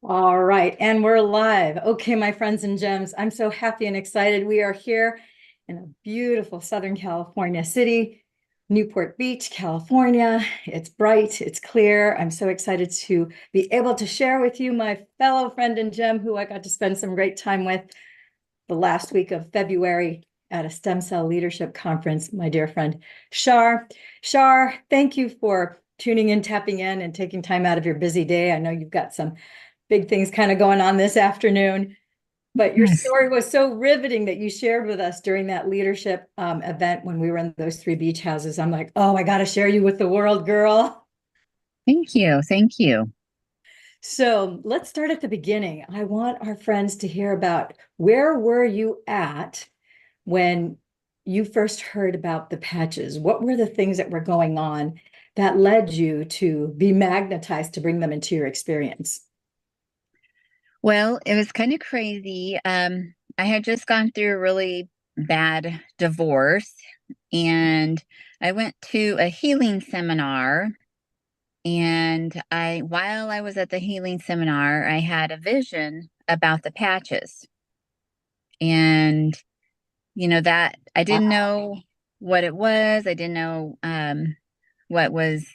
All right, and we're live. Okay, my friends and gems, I'm so happy and excited. We are here in a beautiful Southern California city, Newport Beach, California. It's bright, it's clear. I'm so excited to be able to share with you my fellow friend and gem who I got to spend some great time with the last week of February at a stem cell leadership conference, my dear friend, Char. Char, thank you for tuning in, tapping in, and taking time out of your busy day. I know you've got some big things kind of going on this afternoon. But your Yes. story was so riveting that you shared with us during that leadership event when we were in those three beach houses. I'm like, oh, I got to share you with the world, girl. Thank you. Thank you. So let's start at the beginning. I want our friends to hear about where were you at when you first heard about the patches? What were the things that were going on that led you to be magnetized to bring them into your experience? Well, it was kind of crazy. I had just gone through a really bad divorce, and I went to a healing seminar. And while I was at the healing seminar, I had a vision about the patches. And, that I didn't know what it was. I didn't know what was,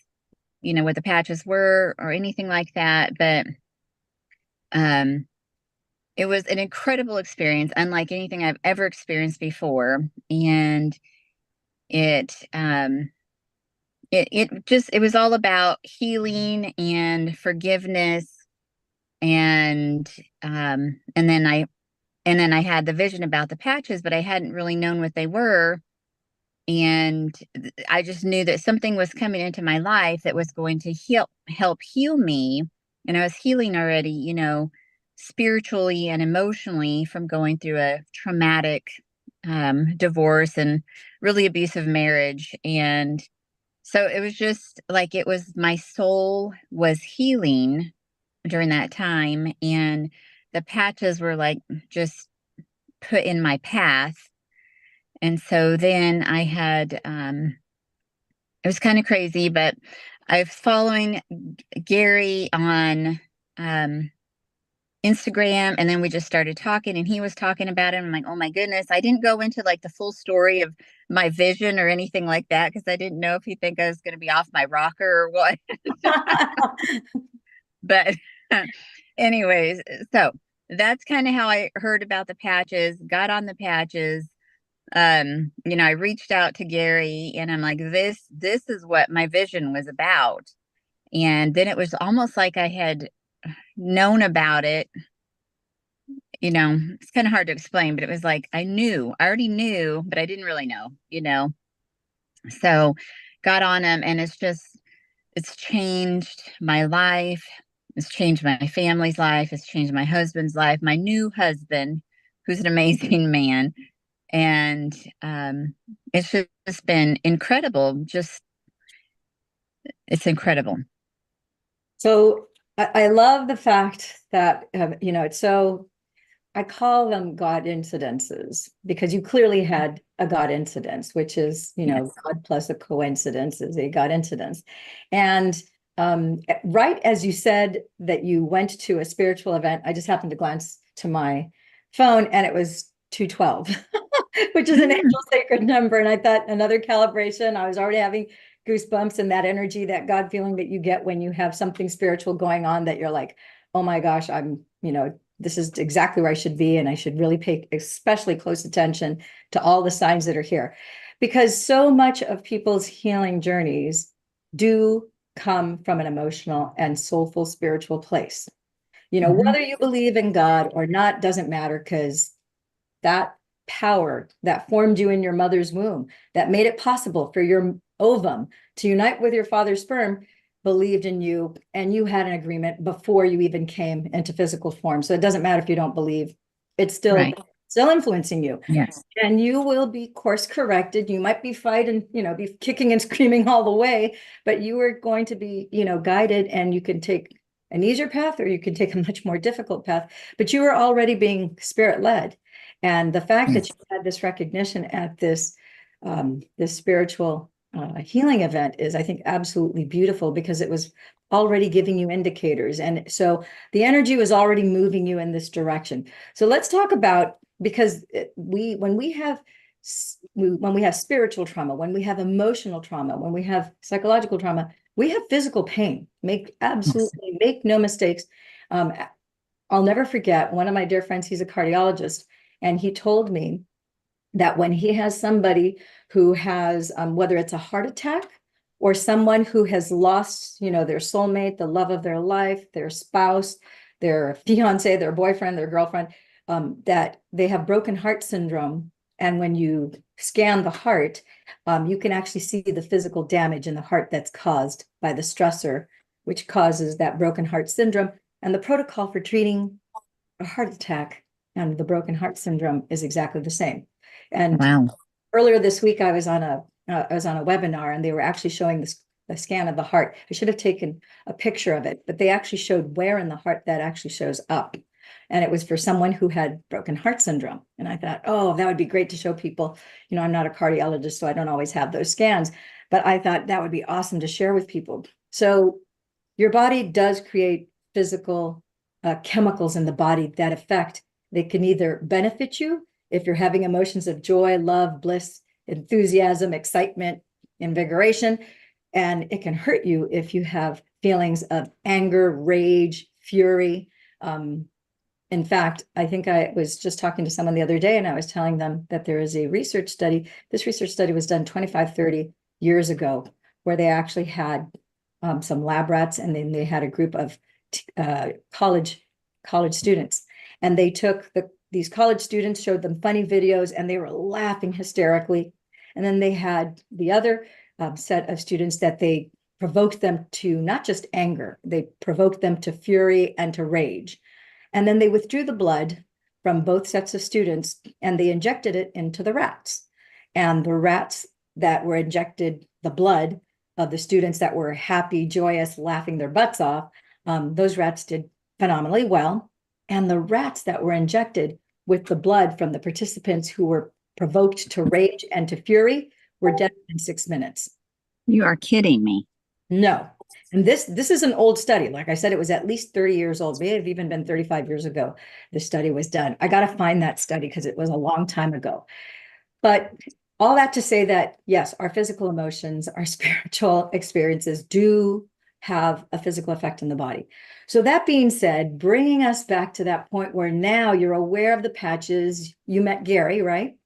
what the patches were or anything like that. But um, it was an incredible experience, unlike anything I've ever experienced before. And it it was all about healing and forgiveness, and and then I had the vision about the patches, but I hadn't really known what they were. And I just knew that something was coming into my life that was going to help heal me. And I was healing already, spiritually and emotionally from going through a traumatic divorce and really abusive marriage. And so it was just like it was my soul was healing during that time. And the patches were like just put in my path. And so then I had, it was kind of crazy, but I was following Gary on um, Instagram, and then we just started talking, and he was talking about it. I'm like, oh my goodness. I didn't go into like the full story of my vision or anything like that because I didn't know if he'd think I was going to be off my rocker or what. But anyways, so that's kind of how I heard about the patches, got on the patches. I reached out to Gary and I'm like, this is what my vision was about. And then it was almost like I had known about it. It's kind of hard to explain, but it was like I already knew, but I didn't really know. So got on him, and it's changed my life. It's changed my family's life. It's changed my husband's life, my new husband, who's an amazing man. And it's just been incredible. It's incredible. So I love the fact that, it's so, I call them God incidences because you clearly had a God incidence, which is, Yes. God plus a coincidence is a God incidence. And right as you said that you went to a spiritual event, I just happened to glance to my phone and it was 212, which is an Mm, angel sacred number. And I thought another calibration. I was already having goosebumps and that energy, that God feeling that you get when you have something spiritual going on that you're like, oh my gosh, this is exactly where I should be. And I should really pay especially close attention to all the signs that are here. Because so much of people's healing journeys do come from an emotional and soulful spiritual place. mhm. Whether you believe in God or not doesn't matter because that power that formed you in your mother's womb, that made it possible for your ovum to unite with your father's sperm, believed in you, and you had an agreement before you even came into physical form. So it doesn't matter if you don't believe, it's Right. still influencing you. Yes. And you will be course corrected. You might be fighting, be kicking and screaming all the way, but you are going to be, guided, and you can take an easier path or you can take a much more difficult path, but you are already being spirit led. And the fact that Yes. you had this recognition at this spiritual healing event is, I think, absolutely beautiful because it was already giving you indicators. And so the energy was already moving you in this direction. So let's talk about, because when we have spiritual trauma, when we have emotional trauma, when we have psychological trauma, we have physical pain. Yes. Make no mistakes. Um, I'll never forget one of my dear friends, he's a cardiologist, and he told me that when he has somebody who has, whether it's a heart attack or someone who has lost, their soulmate, the love of their life, their spouse, their fiance, their boyfriend, their girlfriend, that they have broken heart syndrome. And when you scan the heart, you can actually see the physical damage in the heart that's caused by the stressor, which causes that broken heart syndrome. And the protocol for treating a heart attack and the broken heart syndrome is exactly the same. And Wow. earlier this week, I was on a webinar, and they were actually showing the scan of the heart. I should have taken a picture of it, but they actually showed where in the heart that actually shows up. And it was for someone who had broken heart syndrome. And I thought, oh, that would be great to show people. I'm not a cardiologist, so I don't always have those scans, but I thought that would be awesome to share with people. So your body does create physical chemicals in the body that affect, they can either benefit you if you're having emotions of joy, love, bliss, enthusiasm, excitement, invigoration, and it can hurt you if you have feelings of anger, rage, fury. In fact, I think I was just talking to someone the other day, and I was telling them that there is a research study. This research study was done 25, 30 years ago, where they actually had some lab rats, and then they had a group of college students, and they took these college students, showed them funny videos, and they were laughing hysterically. And then they had the other set of students that they provoked them to not just anger, they provoked them to fury and to rage. And then they withdrew the blood from both sets of students, and they injected it into the rats. And the rats that were injected the blood of the students that were happy, joyous, laughing their butts off, those rats did phenomenally well. And the rats that were injected with the blood from the participants who were provoked to rage and to fury were dead in 6 minutes. You are kidding me. No. And this is an old study. Like I said, it was at least 30 years old. May have even been 35 years ago the study was done. I got to find that study because it was a long time ago. But all that to say that, yes, our physical emotions, our spiritual experiences do have a physical effect in the body. So that being said, bringing us back to that point where now you're aware of the patches. You met Gary, right?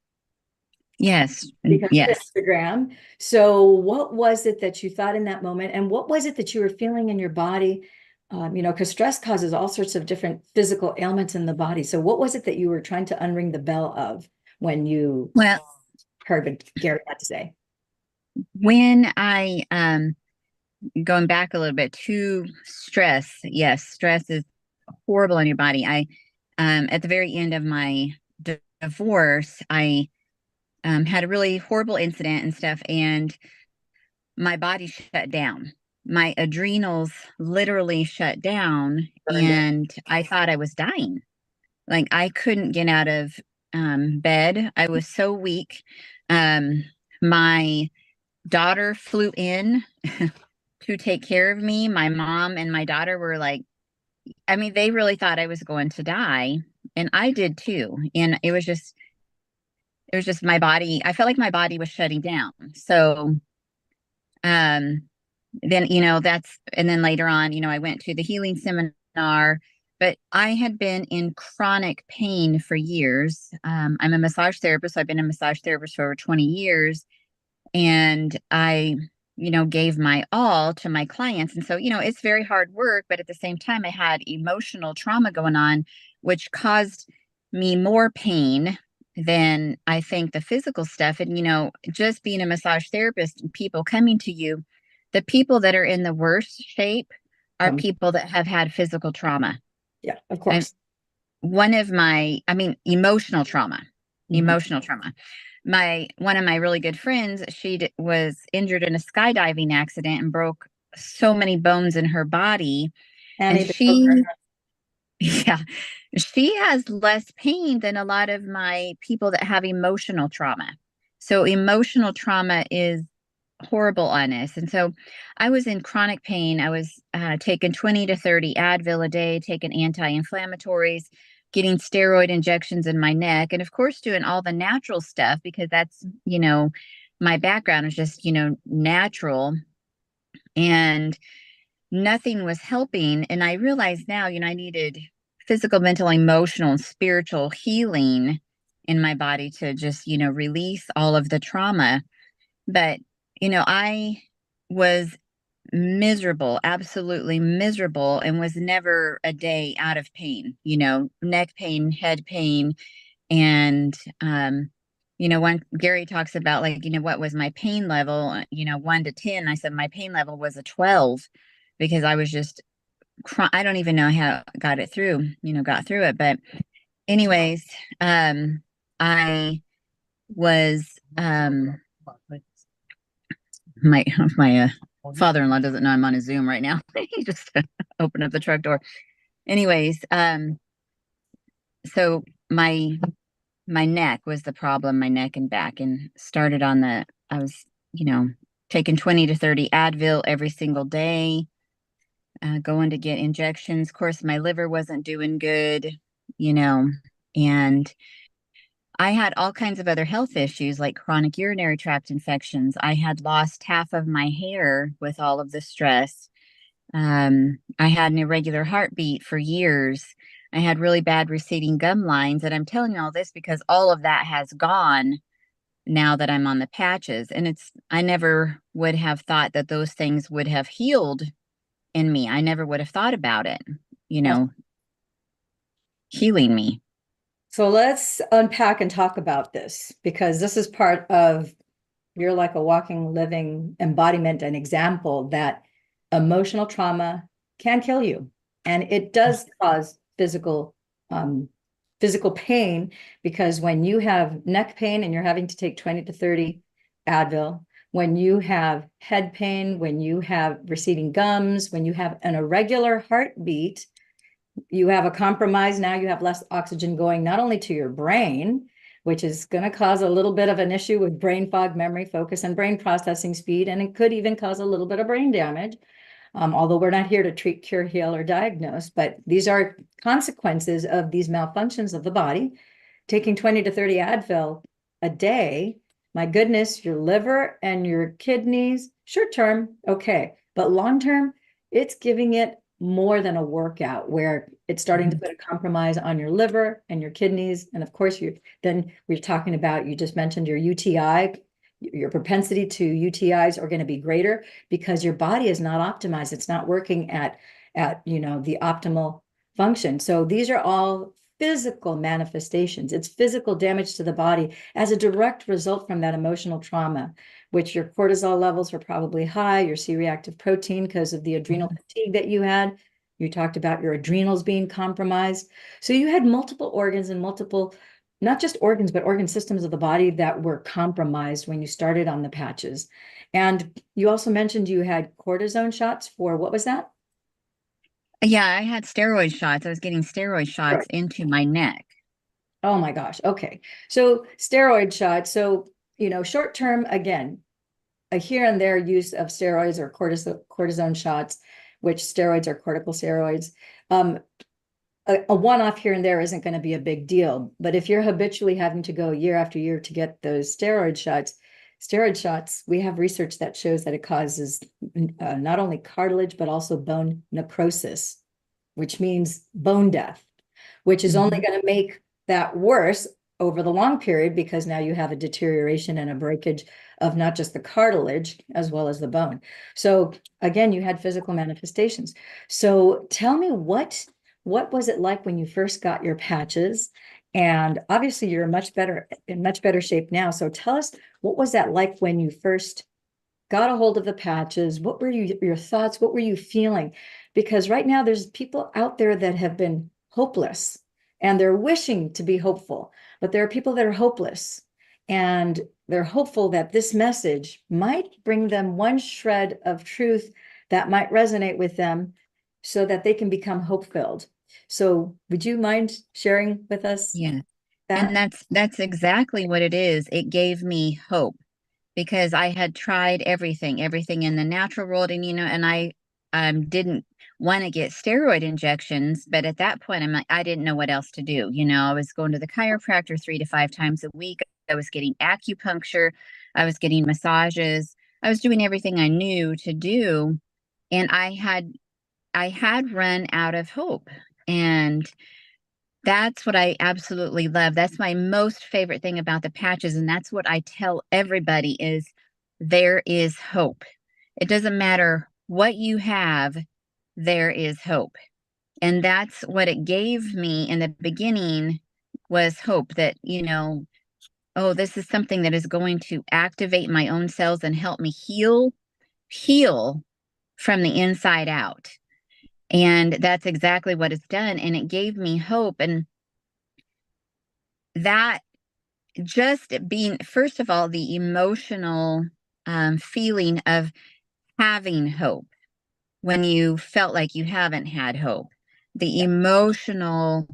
Yes. Because of Yes. Instagram. So what was it that you thought in that moment? And what was it that you were feeling in your body? Because stress causes all sorts of different physical ailments in the body. So what was it that you were trying to unring the bell of when you Well, heard what Gary had to say? when I going back a little bit to stress, yes, stress is horrible on your body. I at the very end of my divorce, I had a really horrible incident and stuff, and my body shut down. My adrenals literally shut down, Burned it. and I thought I was dying. Like I couldn't get out of bed. I was so weak. My daughter flew in to take care of me. My mom and my daughter were like, I mean, they really thought I was going to die, and I did too. And it was just my body. I felt like my body was shutting down. So, um, then, and then later on, I went to the healing seminar, but I had been in chronic pain for years. I'm a massage therapist. So I've been a massage therapist for over 20 years. And I, gave my all to my clients. And so, it's very hard work, but at the same time, I had emotional trauma going on, which caused me more pain than I think the physical stuff. And, just being a massage therapist and people coming to you, the people that are in the worst shape are Um, people that have had physical trauma. yeah, of And course. emotional trauma, Mhm. emotional trauma. One of my really good friends, she was injured in a skydiving accident and broke so many bones in her body. And Annie, the Joker. yeah, she has less pain than a lot of my people that have emotional trauma. So emotional trauma is horrible honest. And so I was in chronic pain. I was taking 20 to 30 Advil a day, taking anti-inflammatories, getting steroid injections in my neck, and of course doing all the natural stuff because that's, my background is just, natural. And nothing was helping. And I realized now, I needed physical, mental, emotional, and spiritual healing in my body to just, release all of the trauma. But, I was miserable, absolutely miserable, and was never a day out of pain, neck pain, head pain. And, when Gary talks about like, what was my pain level, 1 to 10, I said my pain level was a 12 because I was just, I don't even know how I got through it. But anyways, I was, my father-in-law doesn't know I'm on a Zoom right now. He just opened up the truck door. Anyways, so my neck was the problem, my neck and back, and started on I was, taking 20 to 30 Advil every single day, going to get injections. Of course, my liver wasn't doing good, and I had all kinds of other health issues like chronic urinary tract infections. I had lost half of my hair with all of the stress. I had an irregular heartbeat for years. I had really bad receding gum lines. And I'm telling you all this because all of that has gone now that I'm on the patches. And I never would have thought that those things would have healed in me. I never would have thought about it, healing me. So let's unpack and talk about this, because this is part of, you're like a walking, living embodiment and example that emotional trauma can kill you. And it does cause physical pain, because when you have neck pain and you're having to take 20 to 30 Advil, when you have head pain, when you have receding gums, when you have an irregular heartbeat, you have a compromise. Now you have less oxygen going not only to your brain, which is going to cause a little bit of an issue with brain fog, memory, focus, and brain processing speed. And it could even cause a little bit of brain damage. Although we're not here to treat, cure, heal, or diagnose, but these are consequences of these malfunctions of the body. Taking 20 to 30 Advil a day, my goodness, your liver and your kidneys, short term, okay. But long term, it's giving it more than a workout, where it's starting to put a compromise on your liver and your kidneys. And of course, then we're talking about, you just mentioned your UTI, your propensity to UTIs are going to be greater because your body is not optimized. It's not working at the optimal function. So these are all physical manifestations. It's physical damage to the body as a direct result from that emotional trauma, which your cortisol levels were probably high, your C-reactive protein because of the adrenal fatigue that you had. You talked about your adrenals being compromised. So you had multiple organs and multiple, not just organs, but organ systems of the body that were compromised when you started on the patches. And you also mentioned you had cortisone shots for, what was that? Yeah, I had steroid shots. I was getting steroid shots into my neck. Oh my gosh. Okay. So steroid shots. So, short term, again, a here and there use of steroids or cortisone shots, which steroids are corticosteroids. A one-off here and there isn't going to be a big deal. But if you're habitually having to go year after year to get those steroid shots, we have research that shows that it causes not only cartilage, but also bone necrosis, which means bone death, which is only going to make that worse over the long period, because now you have a deterioration and a breakage of not just the cartilage as well as the bone. So again, you had physical manifestations. So tell me, what was it like when you first got your patches? And obviously you're in much better shape now. So tell us, what was that like when you first got a hold of the patches? What were your thoughts? What were you feeling? Because right now there's people out there that have been hopeless and they're wishing to be hopeful, but there are people that are hopeless and they're hopeful that this message might bring them one shred of truth that might resonate with them so that they can become hope-filled. So would you mind sharing with us Yeah. that? And that's exactly what it is. It gave me hope. because I had tried everything in the natural world, and and I didn't want to get steroid injections, but at that point, I'm like, I didn't know what else to do. I was going to the chiropractor 3 to 5 times a week. I was getting acupuncture, I was getting massages, I was doing everything I knew to do, and I had run out of hope. And that's what I absolutely love. That's my most favorite thing about the patches, and that's what I tell everybody is there is hope. It doesn't matter what you have, there is hope. And that's what it gave me in the beginning, was hope that, oh, this is something that is going to activate my own cells and help me heal from the inside out. And that's exactly what it's done. And it gave me hope. And that, just being, first of all, the emotional feeling of having hope when you felt like you haven't had hope, the emotional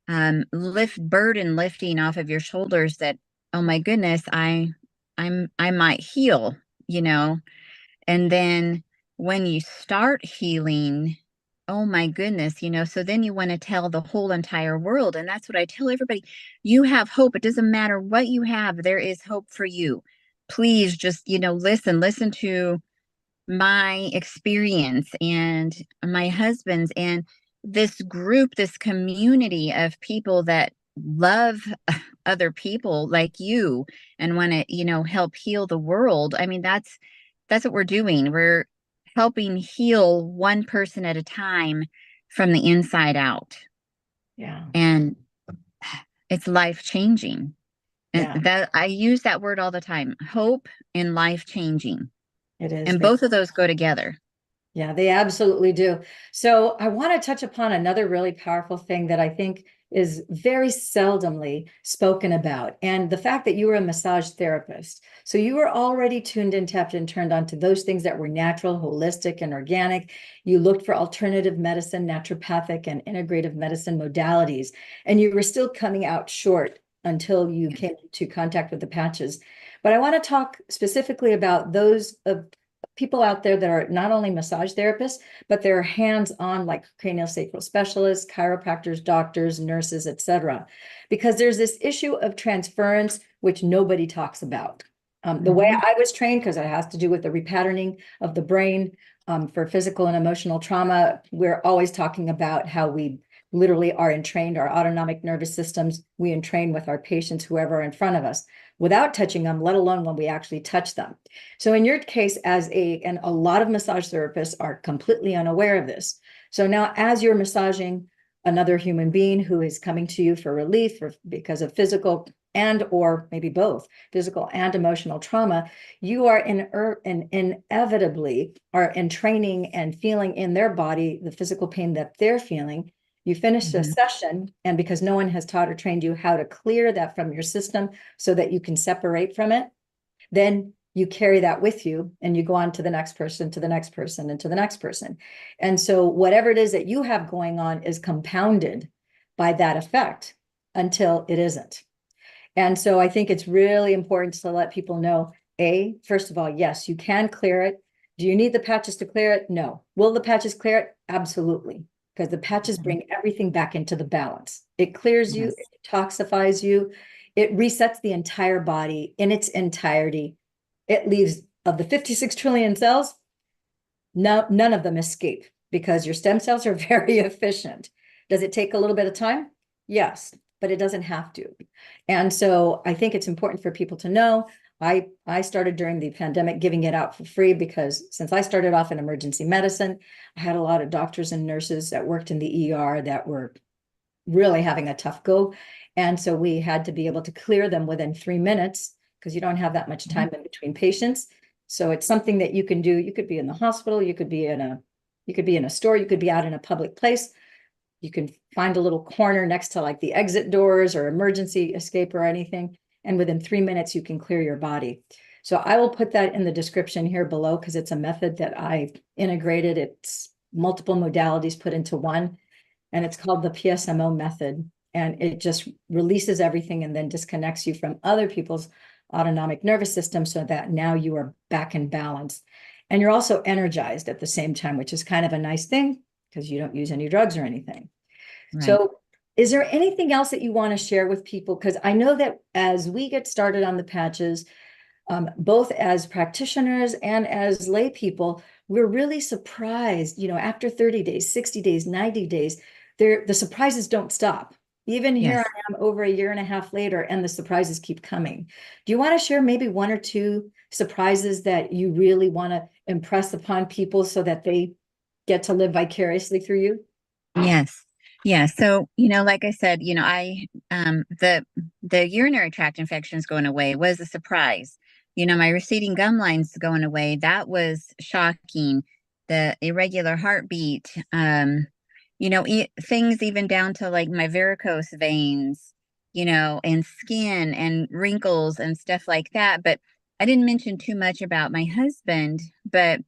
burden lifting off of your shoulders, that, oh my goodness, I might heal, you know. And then when you start healing, oh my goodness, so then you want to tell the whole entire world. And that's what I tell everybody. You have hope. It doesn't matter what you have, there is hope for you. Please just, listen to my experience and my husband's, and this group, this community of people that love other people like you and want to, help heal the world. I mean, that's what we're doing. We're helping heal one person at a time from the inside out. Yeah. And it's life changing. And Yeah, that, I use that word all the time, hope and life changing. it is. And both of those go together. Yeah, they absolutely do. So I want to touch upon another really powerful thing that I think is very seldomly spoken about, and the fact that you were a massage therapist. So you were already tuned in, tapped and turned on to those things that were natural, holistic, and organic. You looked for alternative medicine, naturopathic, and integrative medicine modalities, and you were still coming out short until you came into contact with the patches. But I want to talk specifically about those of people out there that are not only massage therapists, but they're hands-on, like craniosacral specialists, chiropractors, doctors, nurses, etc. Because there's this issue of transference, which nobody talks about. The way Mhm. I was trained, because it has to do with the repatterning of the brain for physical and emotional trauma, we're always talking about how we literally are entrained, our autonomic nervous systems, we entrain with our patients, whoever are in front of us, without touching them, let alone when we actually touch them. So in your case, and a lot of massage therapists are completely unaware of this. So now as you're massaging another human being who is coming to you for relief because of physical or maybe both physical and emotional trauma, you are inevitably are in training and feeling in their body the physical pain that they're feeling. You finish the Mhm. session, and because no one has taught or trained you how to clear that from your system so that you can separate from it, then you carry that with you and you go on to the next person, to the next person, and to the next person. And so whatever it is that you have going on is compounded by that effect until it isn't. And so I think it's really important to let people know, first of all, yes, you can clear it. Do you need the patches to clear it? No. Will the patches clear it? Absolutely. Because the patches Mhm. bring everything back into the balance. It clears you, Yes. it detoxifies you, it resets the entire body in its entirety. It leaves, of the 56 trillion cells, none of them escape because your stem cells are very efficient. Does it take a little bit of time? Yes, but it doesn't have to. And so I think it's important for people to know. I started during the pandemic giving it out for free because since I started off in emergency medicine, I had a lot of doctors and nurses that worked in the ER that were really having a tough go. And so we had to be able to clear them within 3 minutes because you don't have that much Mhm. time in between patients. So it's something that you can do. You could be in the hospital, you could be in a store, you could be out in a public place. You can find a little corner next to like the exit doors or emergency escape or anything. And within 3 minutes, you can clear your body. So I will put that in the description here below because it's a method that I've integrated. It's multiple modalities put into one, and it's called the PSMO method. And it just releases everything and then disconnects you from other people's autonomic nervous system so that now you are back in balance. And you're also energized at the same time, which is kind of a nice thing because you don't use any drugs or anything. Right. So is there anything else that you want to share with people? Because I know that as we get started on the patches, both as practitioners and as lay people, we're really surprised, after 30 days, 60 days, 90 days, the surprises don't stop. Even here Yes. I am over a year and a half later, and the surprises keep coming. Do you want to share maybe one or two surprises that you really want to impress upon people so that they get to live vicariously through you? Yes. Yeah. So, like I said, the urinary tract infections going away was a surprise. My receding gum lines going away, that was shocking. The irregular heartbeat, things even down to like my varicose veins, and skin and wrinkles and stuff like that. But I didn't mention too much about my husband, but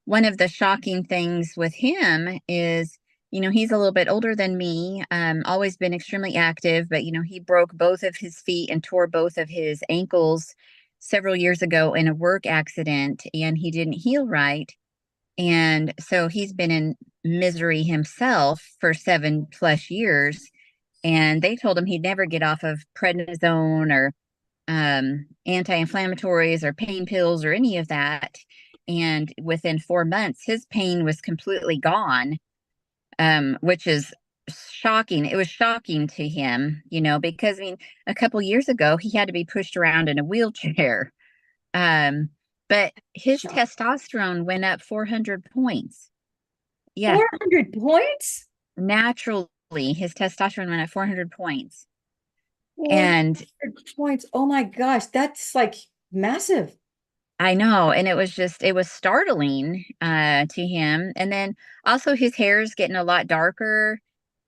one of the shocking things with him is, he's a little bit older than me, always been extremely active, but, he broke both of his feet and tore both of his ankles several years ago in a work accident, and he didn't heal right. And so he's been in misery himself for 7+ years. And they told him he'd never get off of prednisone or anti-inflammatories or pain pills or any of that. And within 4 months, his pain was completely gone, which is shocking. It was shocking to him, because a couple years ago he had to be pushed around in a wheelchair. But his testosterone went up 400 points. Yeah, 400 points? naturally, his testosterone went up 400 points. 400 And points. Oh my gosh, that's like massive. I know, and it was startling to him. And then also his hair is getting a lot darker.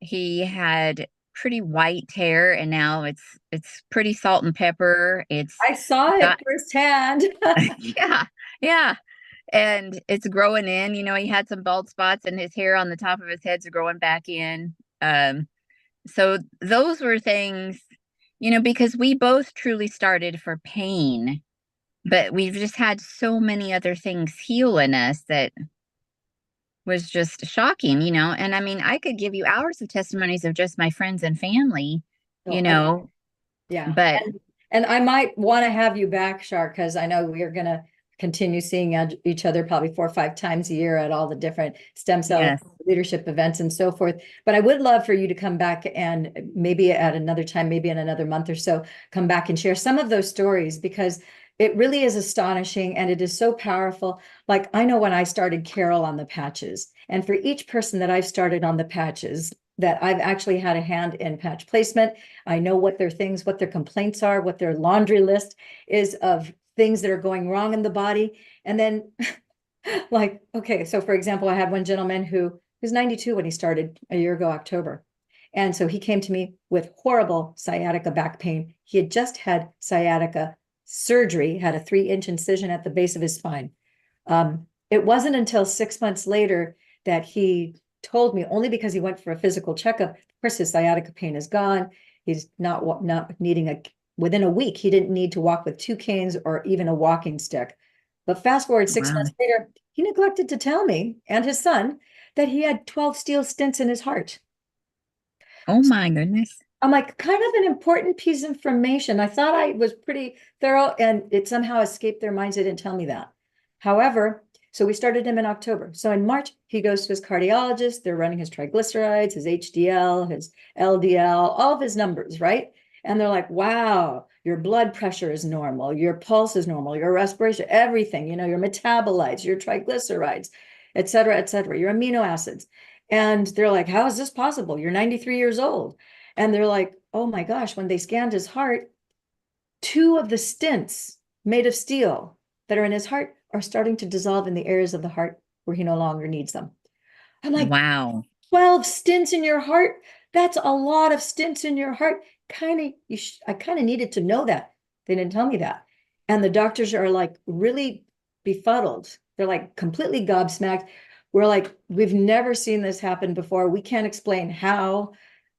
He had pretty white hair, and now it's pretty salt and pepper. It's I saw it got firsthand. yeah, yeah. And it's growing in. He had some bald spots, and his hair on the top of his head's growing back in. So those were things, because we both truly started for pain, but we've just had so many other things heal in us that was just shocking. And I could give you hours of testimonies of just my friends and family, So you I, know, yeah. but And I might want to have you back, Shar, because I know we are going to continue seeing each other probably 4 or 5 times a year at all the different stem cell yes, leadership events and so forth. But I would love for you to come back and maybe at another time, maybe in another month or so, come back and share some of those stories because it really is astonishing and it is so powerful. Like I know when I started Carol on the patches, and for each person that I've started on the patches, that I've actually had a hand in patch placement. I know what their things, what their complaints are, what their laundry list is of things that are going wrong in the body. And then like, okay, so for example, I had one gentleman who was 92 when he started a year ago, October. And so he came to me with horrible sciatica back pain. He had just had sciatica surgery, had a 3-inch incision at the base of his spine. It wasn't until 6 months later that he told me, only because he went for a physical checkup. Of course, his sciatica pain is gone. He's not needing within a week, he didn't need to walk with 2 canes or even a walking stick. But fast forward six wow. months later, he neglected to tell me and his son that he had 12 steel stents in his heart. Oh my goodness. I'm like, kind of an important piece of information. I thought I was pretty thorough and it somehow escaped their minds. They didn't tell me that. However, so we started him in October. So in March, he goes to his cardiologist. They're running his triglycerides, his HDL, his LDL, all of his numbers, right? And they're like, wow, your blood pressure is normal, your pulse is normal, your respiration, everything, your metabolites, your triglycerides, et cetera, your amino acids. And they're like, how is this possible? You're 93 years old. And they're like, oh my gosh, when they scanned his heart, 2 of the stents made of steel that are in his heart are starting to dissolve in the areas of the heart where he no longer needs them. I'm like, Wow. 12 stents in your heart? That's a lot of stents in your heart. I kind of needed to know that. They didn't tell me that. And the doctors are like really befuddled. They're like completely gobsmacked. We're like, we've never seen this happen before. We can't explain how.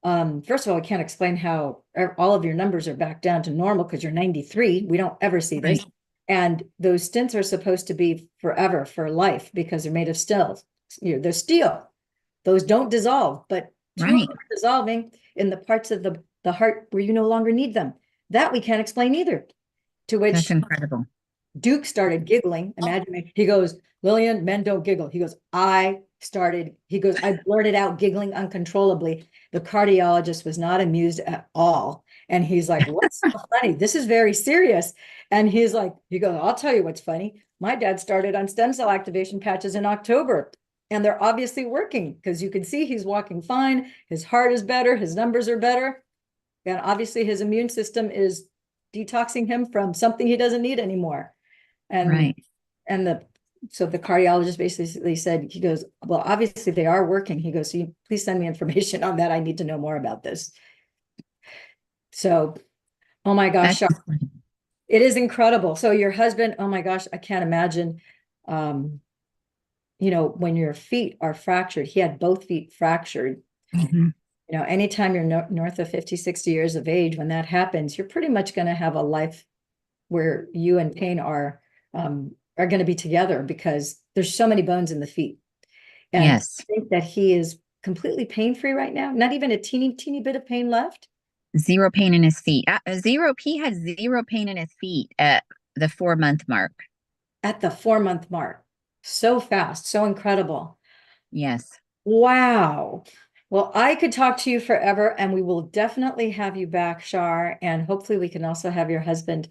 First of all, I can't explain how all of your numbers are back down to normal because you're 93. We don't ever see this. Right. And those stents are supposed to be forever, for life, because they're made of steel. They're steel. Those don't dissolve, but two of Right. them are dissolving in the parts of the heart where you no longer need them. That we can't explain either. To That's which incredible. Duke started giggling. Imagine, he goes, Lillian, men don't giggle. He goes, I blurted out giggling uncontrollably. The cardiologist was not amused at all. And he's like, what's so funny? This is very serious. And he's like, he goes, I'll tell you what's funny. My dad started on stem cell activation patches in October, and they're obviously working because you can see he's walking fine. His heart is better. His numbers are better. And obviously his immune system is detoxing him from something he doesn't need anymore. And Right. so the cardiologist basically said, he goes, well, obviously they are working. He goes, so please send me information on that. I need to know more about this. So, oh my gosh, That's it is incredible. So your husband, oh my gosh, I can't imagine, um, when your feet are fractured, he had both feet fractured. Mhm. Anytime you're north of 50, 60 years of age, when that happens, you're pretty much going to have a life where you and pain are going to be together because there's so many bones in the feet. And Yes. I think that he is completely pain-free right now, not even a teeny bit of pain left. Zero pain in his feet. He had zero pain in his feet at the 4 month mark. At the 4 month mark. So fast, so incredible. Yes. Wow. Well, I could talk to you forever, and we will definitely have you back, Char, and hopefully we can also have your husband.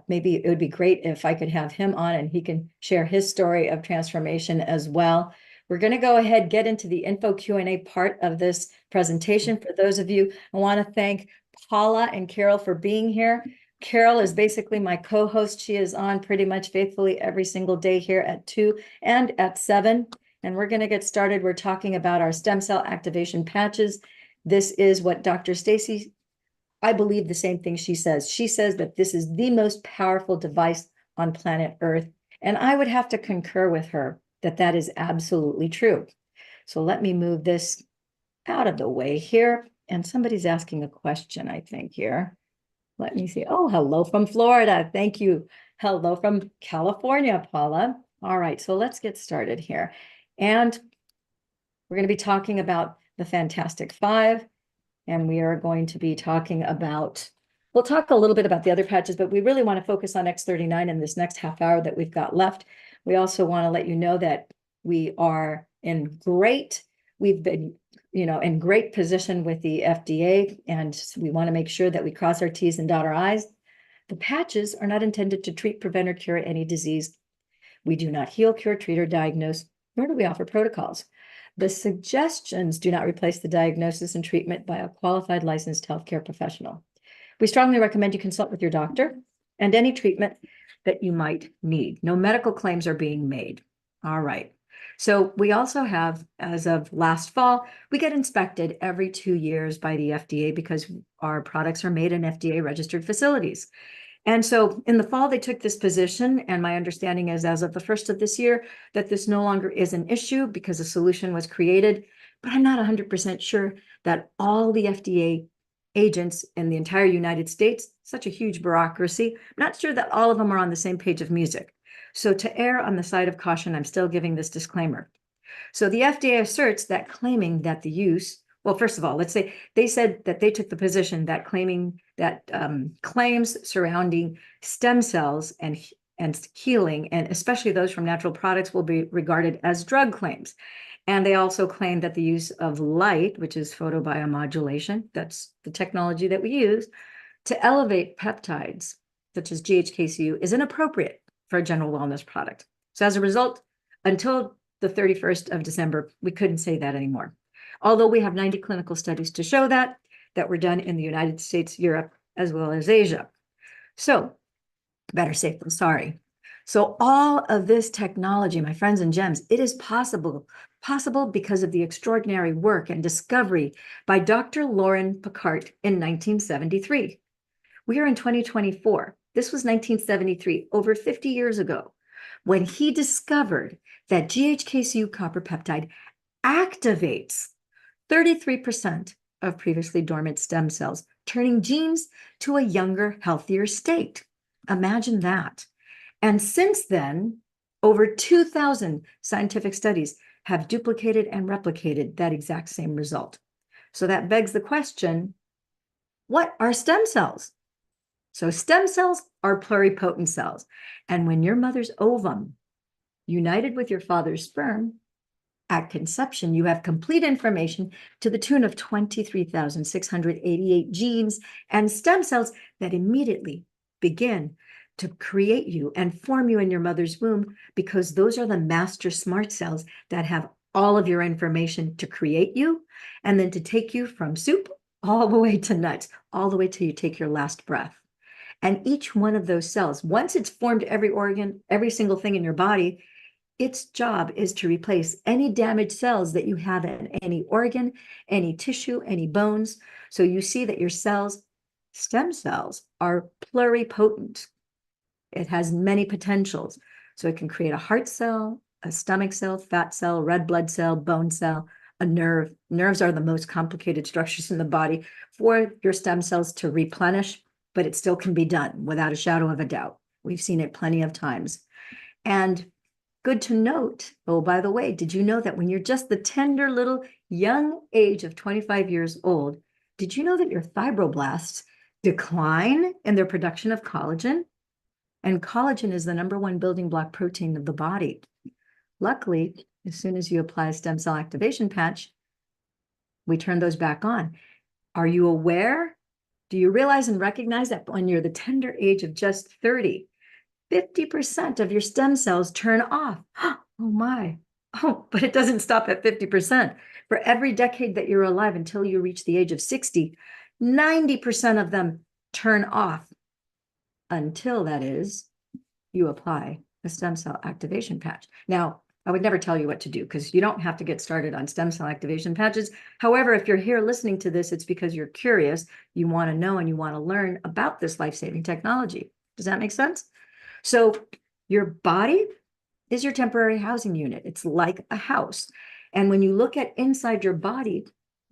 Maybe it would be great if I could have him on and he can share his story of transformation as well. We're going to go ahead, get into the info Q&A part of this presentation. For those of you, I want to thank Paula and Carol for being here. Carol is basically my co-host. She is on pretty much faithfully every single day here at 2 and at 7. And we're going to get started. We're talking about our stem cell activation patches. This is what Dr. Stacy, I believe the same thing she says. She says that this is the most powerful device on planet Earth. And I would have to concur with her that that is absolutely true. So let me move this out of the way here. And somebody's asking a question, I think, here. Let me see. Oh, hello from Florida. Thank you. Hello from California, Paula. All right, so let's get started here. And we're going to be talking about the Fantastic Five. And we are going to be talking about, we'll talk a little bit about the other patches, but we really want to focus on X39 in this next half hour that we've got left. We also want to let you know that we've been, in great position with the FDA, and we want to make sure that we cross our T's and dot our I's. The patches are not intended to treat, prevent, or cure any disease. We do not heal, cure, treat, or diagnose, nor do we offer protocols. The suggestions do not replace the diagnosis and treatment by a qualified licensed healthcare professional. We strongly recommend you consult with your doctor and any treatment that you might need. No medical claims are being made. All right. So we also have, as of last fall, we get inspected every 2 years by the FDA because our products are made in FDA registered facilities. And so in the fall, they took this position, and my understanding is as of the first of this year, that this no longer is an issue because a solution was created. But I'm not 100% sure that all the FDA agents in the entire United States, such a huge bureaucracy, I'm not sure that all of them are on the same page of music. So to err on the side of caution, I'm still giving this disclaimer. So the FDA asserts that claiming that the use, well, first of all, let's say they said that they took the position that claiming that claims surrounding stem cells and healing, and especially those from natural products, will be regarded as drug claims. And they also claim that the use of light, which is photobiomodulation, that's the technology that we use, to elevate peptides, such as GHKCU, is inappropriate for a general wellness product. So as a result, until the 31st of December, we couldn't say that anymore. Although we have 90 clinical studies to show that were done in the United States, Europe, as well as Asia. So better safe than sorry. So all of this technology, my friends and gems, it is possible because of the extraordinary work and discovery by Dr. Lauren Picard in 1973. We are in 2024. This was 1973, over 50 years ago, when he discovered that GHKCU copper peptide activates 33% of previously dormant stem cells, turning genes to a younger, healthier state. Imagine that. And since then, over 2,000 scientific studies have duplicated and replicated that exact same result. So that begs the question, what are stem cells? So stem cells are pluripotent cells. And when your mother's ovum united with your father's sperm, at conception, you have complete information to the tune of 23,688 genes and stem cells that immediately begin to create you and form you in your mother's womb, because those are the master smart cells that have all of your information to create you and then to take you from soup all the way to nuts, all the way till you take your last breath. And each one of those cells, once it's formed every organ, every single thing in your body, its job is to replace any damaged cells that you have in any organ, any tissue, any bones. So you see that your cells, stem cells, are pluripotent. It has many potentials. So it can create a heart cell, a stomach cell, fat cell, red blood cell, bone cell, a nerve. Nerves are the most complicated structures in the body for your stem cells to replenish, but it still can be done without a shadow of a doubt. We've seen it plenty of times. And good to note, oh, by the way, did you know that when you're just the tender little young age of 25 years old, did you know that your fibroblasts decline in their production of collagen? And collagen is the #1 building block protein of the body. Luckily, as soon as you apply a stem cell activation patch, we turn those back on. Are you aware? Do you realize and recognize that when you're the tender age of just 30, 50% of your stem cells turn off? Oh my. Oh, but it doesn't stop at 50%. For every decade that you're alive until you reach the age of 60, 90% of them turn off until, that is, you apply a stem cell activation patch. Now, I would never tell you what to do because you don't have to get started on stem cell activation patches. However, if you're here listening to this, it's because you're curious, you want to know, and you want to learn about this life-saving technology. Does that make sense? So your body is your temporary housing unit. It's like a house. And when you look at inside your body,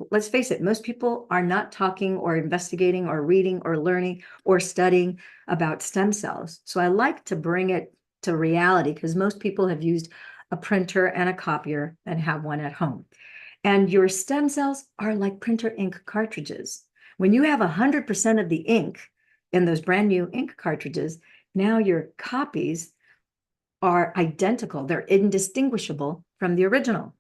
let's face it, most people are not talking or investigating or reading or learning or studying about stem cells. So I like to bring it to reality because most people have used a printer and a copier and have one at home. And your stem cells are like printer ink cartridges. When you have 100% of the ink in those brand new ink cartridges, now your copies are identical. They're indistinguishable from the original.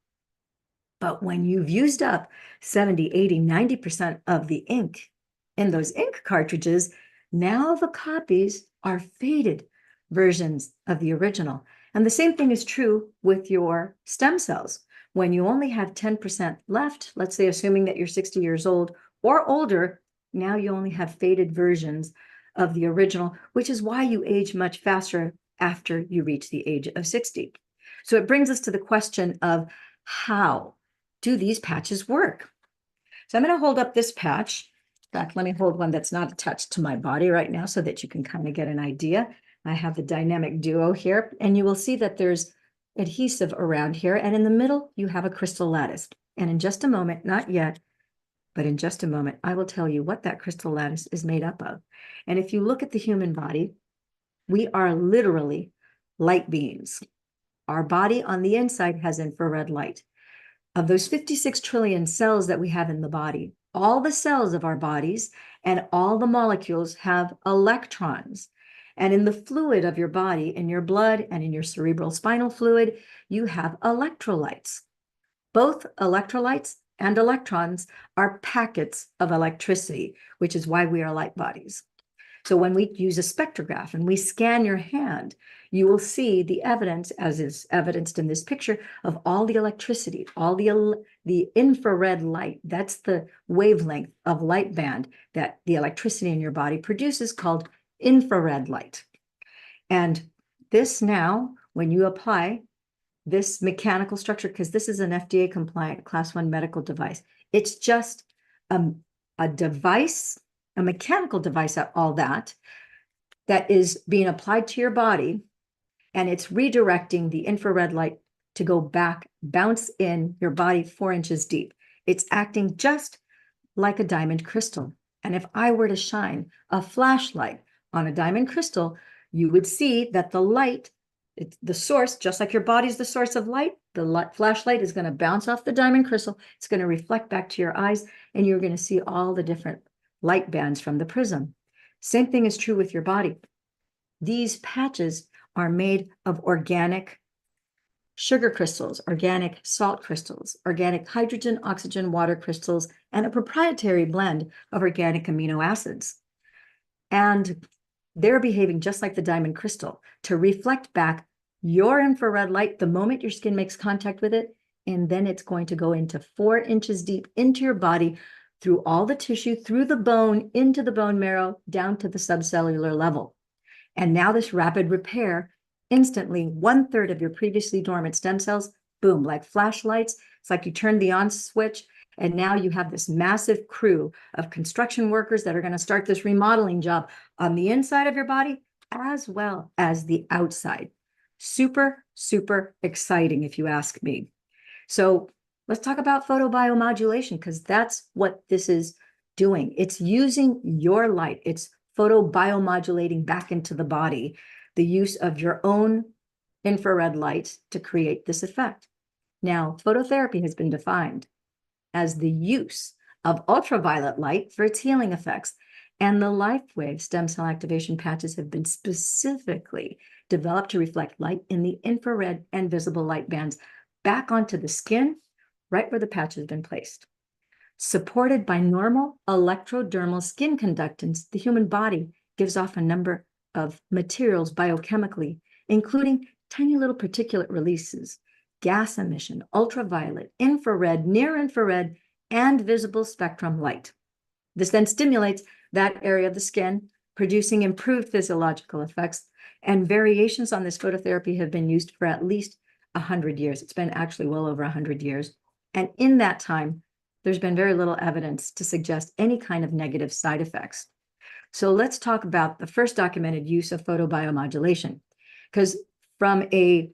But when you've used up 70, 80, 90% of the ink in those ink cartridges, now the copies are faded versions of the original. And the same thing is true with your stem cells. When you only have 10% left, let's say assuming that you're 60 years old or older, now you only have faded versions of the original, which is why you age much faster after you reach the age of 60. So it brings us to the question of how do these patches work? So I'm going to hold up this patch. In fact, let me hold one that's not attached to my body right now so that you can kind of get an idea. I have the dynamic duo here, and you will see that there's adhesive around here, and in the middle, you have a crystal lattice. And in just a moment, not yet, but in just a moment, I will tell you what that crystal lattice is made up of. And if you look at the human body, we are literally light beams. Our body on the inside has infrared light. Of those 56 trillion cells that we have in the body, all the cells of our bodies and all the molecules have electrons. And in the fluid of your body, in your blood and in your cerebral spinal fluid, you have electrolytes. Both electrolytes and electrons are packets of electricity, which is why we are light bodies. So when we use a spectrograph and we scan your hand, you will see the evidence, as is evidenced in this picture, of all the electricity, all the infrared light. That's the wavelength of light band that the electricity in your body produces, called infrared light. And this now, when you apply this mechanical structure, because this is an FDA compliant class 1 medical device, it's just a device, a mechanical device at all that is being applied to your body, and it's redirecting the infrared light to go back, bounce in your body 4 inches deep. It's acting just like a diamond crystal. And if I were to shine a flashlight on a diamond crystal, you would see that the light, it's the source, just like your body's the source of light, the flashlight is going to bounce off the diamond crystal. It's going to reflect back to your eyes, and you're going to see all the different light bands from the prism. Same thing is true with your body. These patches are made of organic sugar crystals, organic salt crystals, organic hydrogen, oxygen, water crystals, and a proprietary blend of organic amino acids. And they're behaving just like the diamond crystal to reflect back your infrared light the moment your skin makes contact with it. And then it's going to go into 4 inches deep into your body, through all the tissue, through the bone, into the bone marrow, down to the subcellular level. And now this rapid repair, instantly 1/3 of your previously dormant stem cells, boom, like flashlights. It's like you turned the on switch, and now you have this massive crew of construction workers that are going to start this remodeling job on the inside of your body as well as the outside. Super, super exciting, if you ask me. So let's talk about photobiomodulation, because that's what this is doing. It's using your light. It's photobiomodulating back into the body, the use of your own infrared light to create this effect. Now, phototherapy has been defined as the use of ultraviolet light for its healing effects. And the LifeWave stem cell activation patches have been specifically developed to reflect light in the infrared and visible light bands back onto the skin, right where the patch has been placed. Supported by normal electrodermal skin conductance, the human body gives off a number of materials biochemically, including tiny little particulate releases, gas emission, ultraviolet, infrared, near infrared, and visible spectrum light. This then stimulates that area of the skin, producing improved physiological effects, and variations on this phototherapy have been used for at least 100 years. It's been actually well over 100 years. And in that time, there's been very little evidence to suggest any kind of negative side effects. So let's talk about the first documented use of photobiomodulation, because from a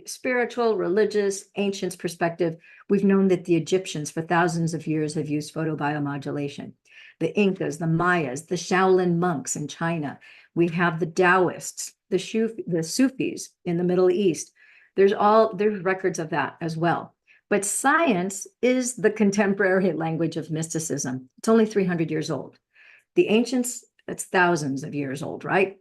spiritual, religious, ancients perspective, we've known that the Egyptians for thousands of years have used photobiomodulation. The Incas, the Mayas, the Shaolin monks in China. We have the Taoists, the Sufis in the Middle East. There's records of that as well. But science is the contemporary language of mysticism. It's only 300 years old. The ancients, it's thousands of years old, right?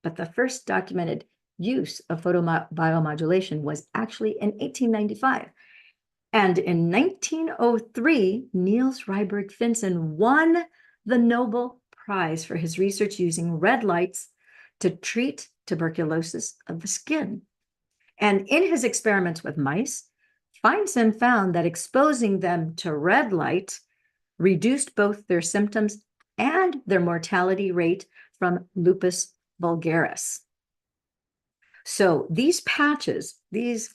But the first documented use of photobiomodulation was actually in 1895. And in 1903, Niels Ryberg Finsen won the Nobel Prize for his research using red lights to treat tuberculosis of the skin. And in his experiments with mice, Finsen found that exposing them to red light reduced both their symptoms and their mortality rate from lupus vulgaris. So these patches, this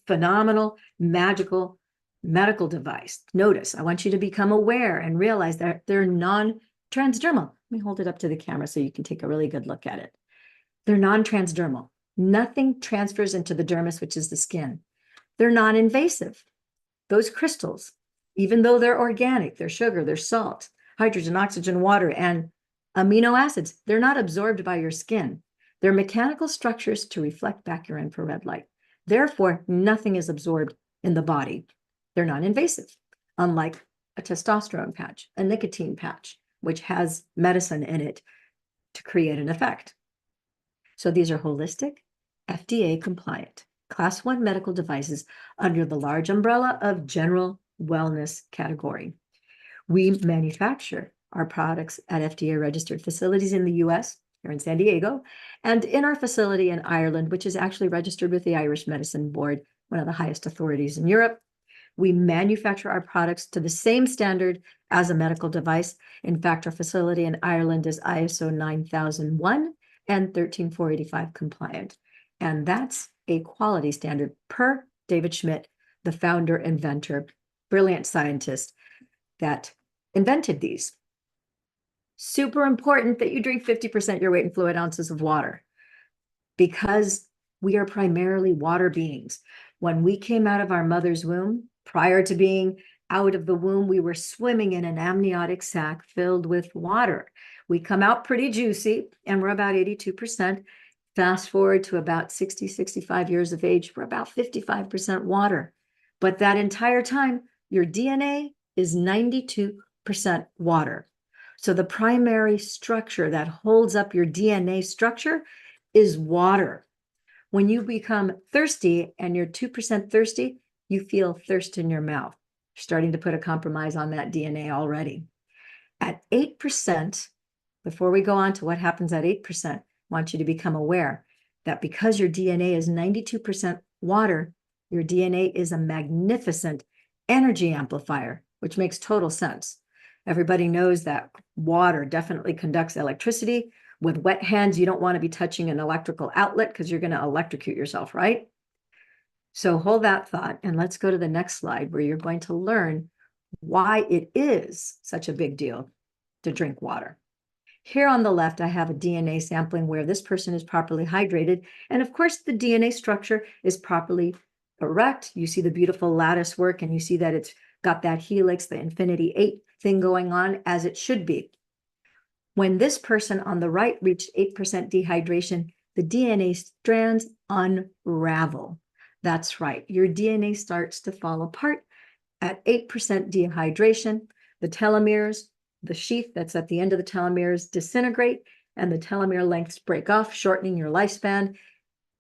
phenomenal, magical medical device, notice, I want you to become aware and realize that they're non-transdermal. Let me hold it up to the camera so you can take a really good look at it. They're non-transdermal. Nothing transfers into the dermis, which is the skin. They're non-invasive. Those crystals, even though they're organic, they're sugar, they're salt, hydrogen, oxygen, water, and amino acids, they're not absorbed by your skin. They're mechanical structures to reflect back your infrared light. Therefore, nothing is absorbed in the body. They're non-invasive, unlike a testosterone patch, a nicotine patch, which has medicine in it to create an effect. So these are holistic, FDA compliant, Class 1 medical devices under the large umbrella of general wellness category. We manufacture our products at FDA registered facilities in the US, here in San Diego, and in our facility in Ireland, which is actually registered with the Irish Medicine Board, one of the highest authorities in Europe. We manufacture our products to the same standard as a medical device. In fact, our facility in Ireland is ISO 9001 and 13485 compliant. And that's a quality standard per David Schmidt, the founder, inventor, brilliant scientist that invented these. Super important that you drink 50% your weight in fluid ounces of water, because we are primarily water beings. When we came out of our mother's womb, prior to being out of the womb, we were swimming in an amniotic sac filled with water. We come out pretty juicy, and we're about 82%. Fast forward to about 60, 65 years of age, we're about 55% water. But that entire time, your DNA is 92% water. So the primary structure that holds up your DNA structure is water. When you become thirsty and you're 2% thirsty, you feel thirst in your mouth. You're starting to put a compromise on that DNA already. At 8%, before we go on to what happens at 8%, I want you to become aware that because your DNA is 92% water, your DNA is a magnificent energy amplifier, which makes total sense. Everybody knows that water definitely conducts electricity. With wet hands, you don't want to be touching an electrical outlet because you're going to electrocute yourself, right? So hold that thought and let's go to the next slide where you're going to learn why it is such a big deal to drink water. Here on the left, I have a DNA sampling where this person is properly hydrated. And of course, the DNA structure is properly erect. You see the beautiful lattice work and you see that it's got that helix, the infinity 8 thing going on as it should be. When this person on the right reached 8% dehydration, the DNA strands unravel. That's right. Your DNA starts to fall apart at 8% dehydration. The telomeres, the sheath that's at the end of the telomeres disintegrate and the telomere lengths break off, shortening your lifespan.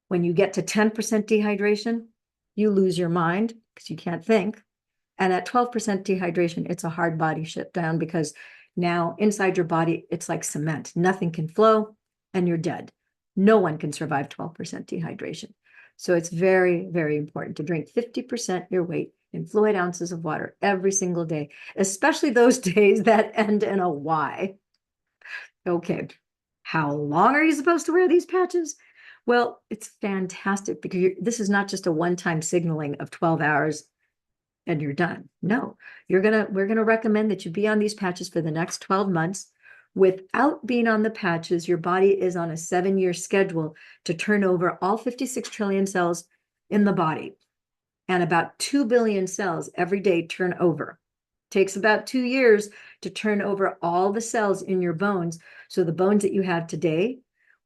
When you get to 10% dehydration, you lose your mind because you can't think. And at 12% dehydration, it's a hard body shut down because now inside your body, it's like cement. Nothing can flow and you're dead. No one can survive 12% dehydration. So it's very, very important to drink 50% your weight in fluid ounces of water every single day, especially those days that end in a Y. Okay, how long are you supposed to wear these patches? Well, it's fantastic because this is not just a one-time signaling of 12 hours and you're done. No, we're gonna recommend that you be on these patches for the next 12 months. Without being on the patches, your body is on a 7-year schedule to turn over all 56 trillion cells in the body. And about 2 billion cells every day turn over. Takes about 2 years to turn over all the cells in your bones. So the bones that you have today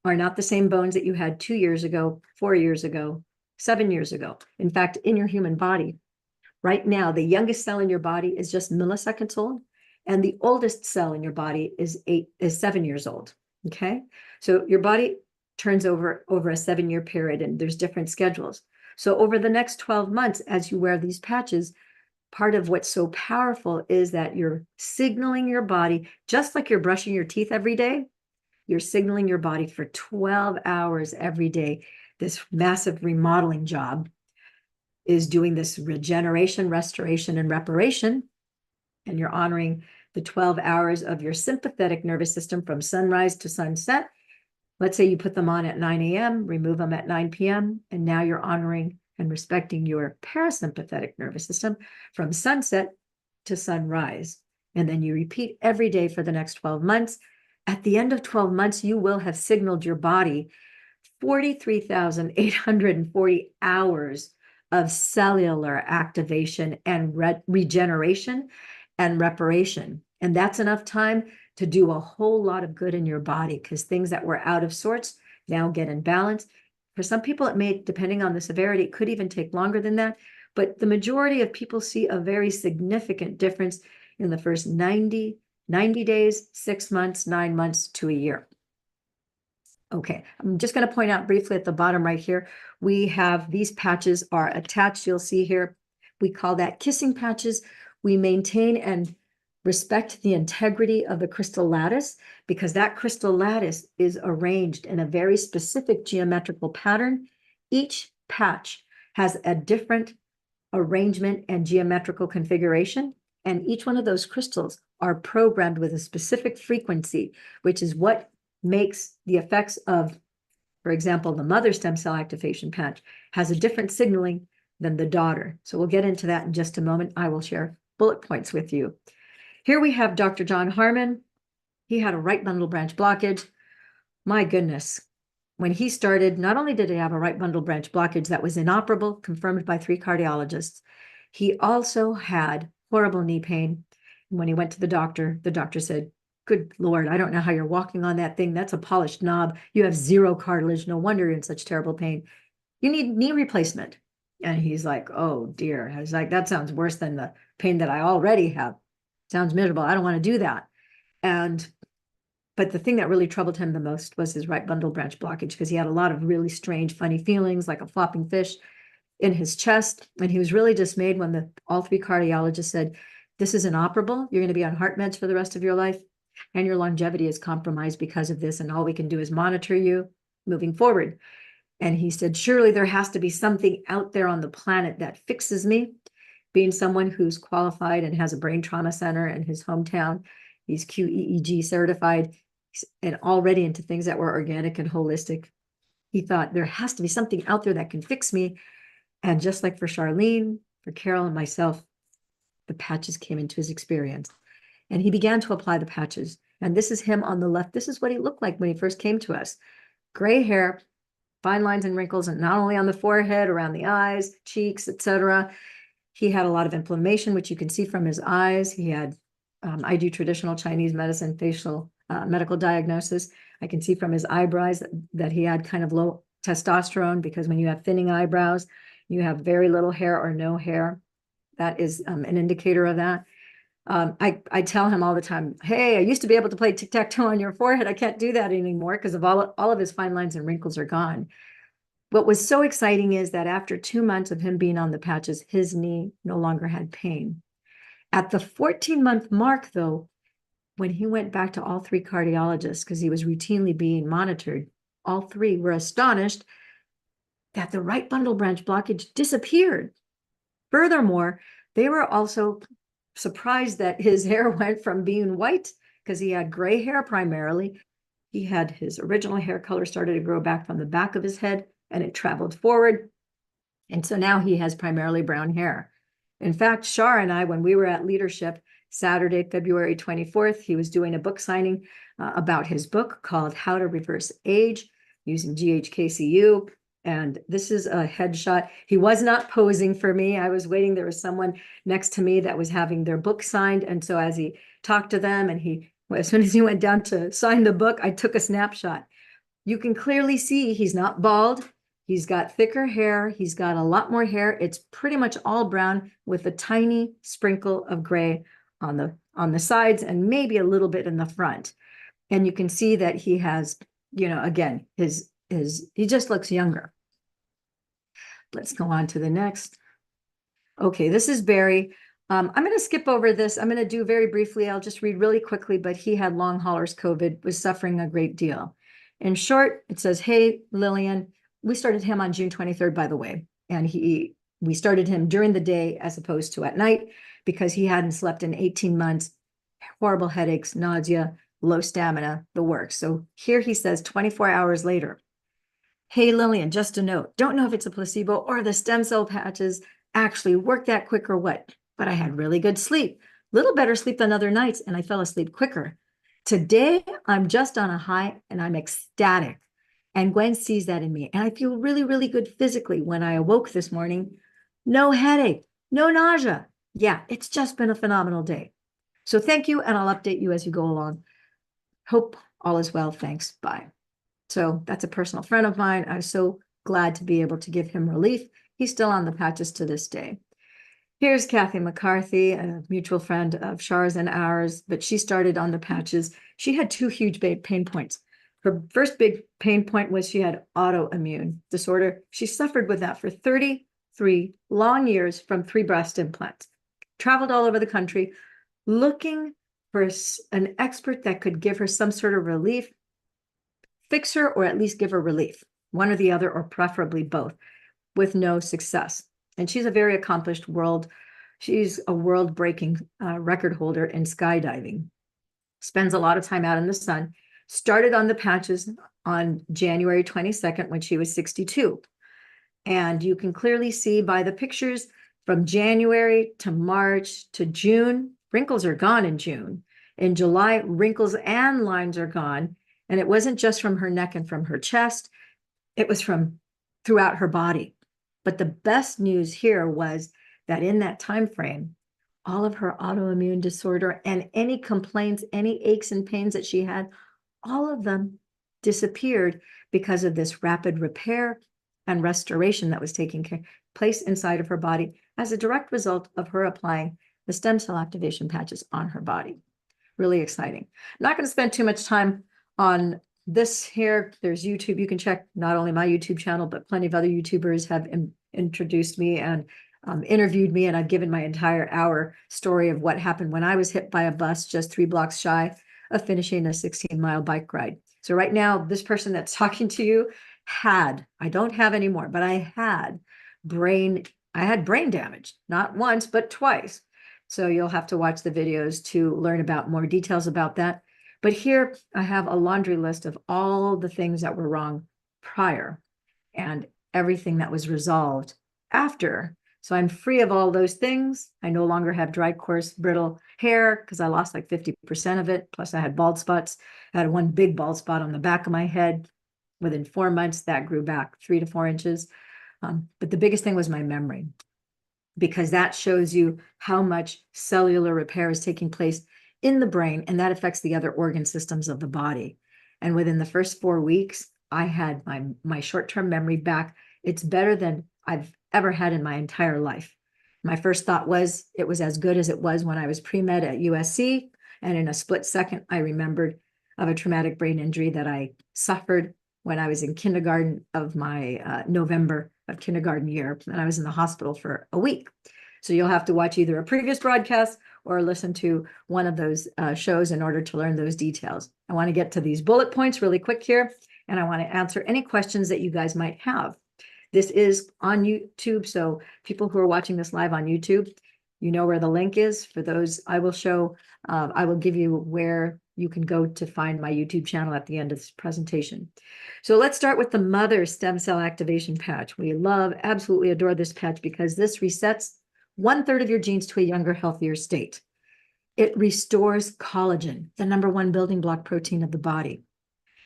are not the same bones that you had 2 years ago, 4 years ago, 7 years ago. In fact, in your human body, right now, the youngest cell in your body is just milliseconds old, and the oldest cell in your body is 7 years old. Okay, so your body turns over a 7-year period, and there's different schedules. So over the next 12 months, as you wear these patches, part of what's so powerful is that you're signaling your body, just like you're brushing your teeth every day, you're signaling your body for 12 hours every day. This massive remodeling job is doing this regeneration, restoration, and reparation. And you're honoring the 12 hours of your sympathetic nervous system from sunrise to sunset. Let's say you put them on at 9 a.m., remove them at 9 p.m., and now you're honoring and respecting your parasympathetic nervous system from sunset to sunrise. And then you repeat every day for the next 12 months. At the end of 12 months, you will have signaled your body 43,840 hours of cellular activation and regeneration and reparation. And that's enough time to do a whole lot of good in your body because things that were out of sorts now get in balance. For some people, it may, depending on the severity, it could even take longer than that. But the majority of people see a very significant difference in the first 90 days, 6 months, 9 months to a year. Okay, I'm just going to point out briefly at the bottom right here, we have these patches are attached. You'll see here, we call that kissing patches. We maintain and respect the integrity of the crystal lattice because that crystal lattice is arranged in a very specific geometrical pattern. Each patch has a different arrangement and geometrical configuration, and each one of those crystals are programmed with a specific frequency, which is what makes the effects of, for example, the mother stem cell activation patch has a different signaling than the daughter. So we'll get into that in just a moment. I will share bullet points with you. Here we have Dr. John Harmon. He had a right bundle branch blockage. My goodness. When he started, not only did he have a right bundle branch blockage that was inoperable, confirmed by 3 cardiologists, he also had horrible knee pain. And when he went to the doctor said, "Good Lord, I don't know how you're walking on that thing. That's a polished knob. You have zero cartilage. No wonder you're in such terrible pain. You need knee replacement." And he's like, "Oh dear." I was like, "That sounds worse than the pain that I already have. Sounds miserable. I don't want to do that." But the thing that really troubled him the most was his right bundle branch blockage, because he had a lot of really strange, funny feelings, like a flopping fish in his chest. And he was really dismayed when all three cardiologists said, "This is inoperable. You're going to be on heart meds for the rest of your life, and your longevity is compromised because of this. And all we can do is monitor you moving forward." And he said, "Surely there has to be something out there on the planet that fixes me." Being someone who's qualified and has a brain trauma center in his hometown, he's QEEG certified and already into things that were organic and holistic. He thought there has to be something out there that can fix me. And just like for Charlene, for Carol, and myself, the patches came into his experience. And he began to apply the patches. And this is him on the left. This is what he looked like when he first came to us. Gray hair, fine lines and wrinkles, and not only on the forehead, around the eyes, cheeks, etc. He had a lot of inflammation, which you can see from his eyes. He had, I do traditional Chinese medicine, facial medical diagnosis. I can see from his eyebrows that he had kind of low testosterone, because when you have thinning eyebrows, you have very little hair or no hair. That is an indicator of that. I tell him all the time, "Hey, I used to be able to play tic-tac-toe on your forehead. I can't do that anymore because of all of his fine lines and wrinkles are gone." What was so exciting is that after 2 months of him being on the patches, his knee no longer had pain. At the 14-month mark, though, when he went back to all three cardiologists, because he was routinely being monitored, all three were astonished that the right bundle branch blockage disappeared. Furthermore, they were also surprised that his hair went from being white, because he had gray hair primarily. He had his original hair color started to grow back from the back of his head, and it traveled forward. And so now he has primarily brown hair. In fact, Char and I, when we were at Leadership Saturday, February 24th, he was doing a book signing about his book called How to Reverse Age using GHKCU. And this is a headshot. He was not posing for me. I was waiting. There was someone next to me that was having their book signed. And so as he talked to them, and as soon as he went down to sign the book, I took a snapshot. You can clearly see he's not bald. He's got thicker hair. He's got a lot more hair. It's pretty much all brown with a tiny sprinkle of gray on the sides and maybe a little bit in the front. And you can see that he has, again, he just looks younger. Let's go on to the next. Okay, this is Barry. I'm going to skip over this. I'm going to do very briefly. I'll just read really quickly, but he had long haulers COVID, was suffering a great deal. In short, it says, "Hey, Lillian," we started him on June 23rd, by the way. And we started him during the day as opposed to at night, because he hadn't slept in 18 months, horrible headaches, nausea, low stamina, the works. So here he says 24 hours later, "Hey, Lillian, just a note. Don't know if it's a placebo or the stem cell patches actually work that quick or what, but I had really good sleep, little better sleep than other nights, and I fell asleep quicker. Today, I'm just on a high and I'm ecstatic. And Gwen sees that in me. And I feel really, really good physically. When I awoke this morning, no headache, no nausea. Yeah, it's just been a phenomenal day. So thank you, and I'll update you as you go along. Hope all is well. Thanks. Bye." So that's a personal friend of mine. I was so glad to be able to give him relief. He's still on the patches to this day. Here's Kathy McCarthy, a mutual friend of Char's and ours, but she started on the patches. She had two huge pain points. Her first big pain point was she had autoimmune disorder. She suffered with that for 33 long years from 3 breast implants. Traveled all over the country looking for an expert that could give her some sort of relief, fix her, or at least give her relief, one or the other, or preferably both, with no success. And she's a very accomplished she's a world-breaking record holder in skydiving. Spends a lot of time out in the sun. Started on the patches on January 22nd when she was 62. And you can clearly see by the pictures from January to March to June, wrinkles are gone in June. In July, wrinkles and lines are gone. And it wasn't just from her neck and from her chest. It was from throughout her body. But the best news here was that in that time frame, all of her autoimmune disorder and any complaints, any aches and pains that she had, all of them disappeared because of this rapid repair and restoration that was taking place inside of her body as a direct result of her applying the stem cell activation patches on her body. Really exciting. I'm not going to spend too much time on this here. There's YouTube. You can check not only my YouTube channel, but plenty of other YouTubers have introduced me and interviewed me, and I've given my entire hour story of what happened when I was hit by a bus just 3 blocks shy of finishing a 16-mile bike ride. So right now, this person that's talking to you I don't have anymore, but I had brain damage, not once, but twice. So you'll have to watch the videos to learn about more details about that. But here I have a laundry list of all the things that were wrong prior and everything that was resolved after. So I'm free of all those things. I no longer have dry, coarse, brittle hair because I lost like 50% of it. Plus I had bald spots. I had one big bald spot on the back of my head. Within 4 months, that grew back 3 to 4 inches. But the biggest thing was my memory, because that shows you how much cellular repair is taking place in the brain, and that affects the other organ systems of the body. And within the first 4 weeks, I had my short-term memory back. It's better than I've ever had in my entire life. My first thought was it was as good as it was when I was pre-med at USC. And in a split second, I remembered of a traumatic brain injury that I suffered when I was in kindergarten of my November of kindergarten year, and I was in the hospital for a week. So you'll have to watch either a previous broadcast or listen to one of those shows in order to learn those details. I want to get to these bullet points really quick here, and I want to answer any questions that you guys might have. This is on YouTube, so people who are watching this live on YouTube, you know where the link is. For those, I will give you where you can go to find my YouTube channel at the end of this presentation. So let's start with the mother stem cell activation patch. We absolutely adore this patch because this resets 1/3 of your genes to a younger, healthier state. It restores collagen, the #1 building block protein of the body.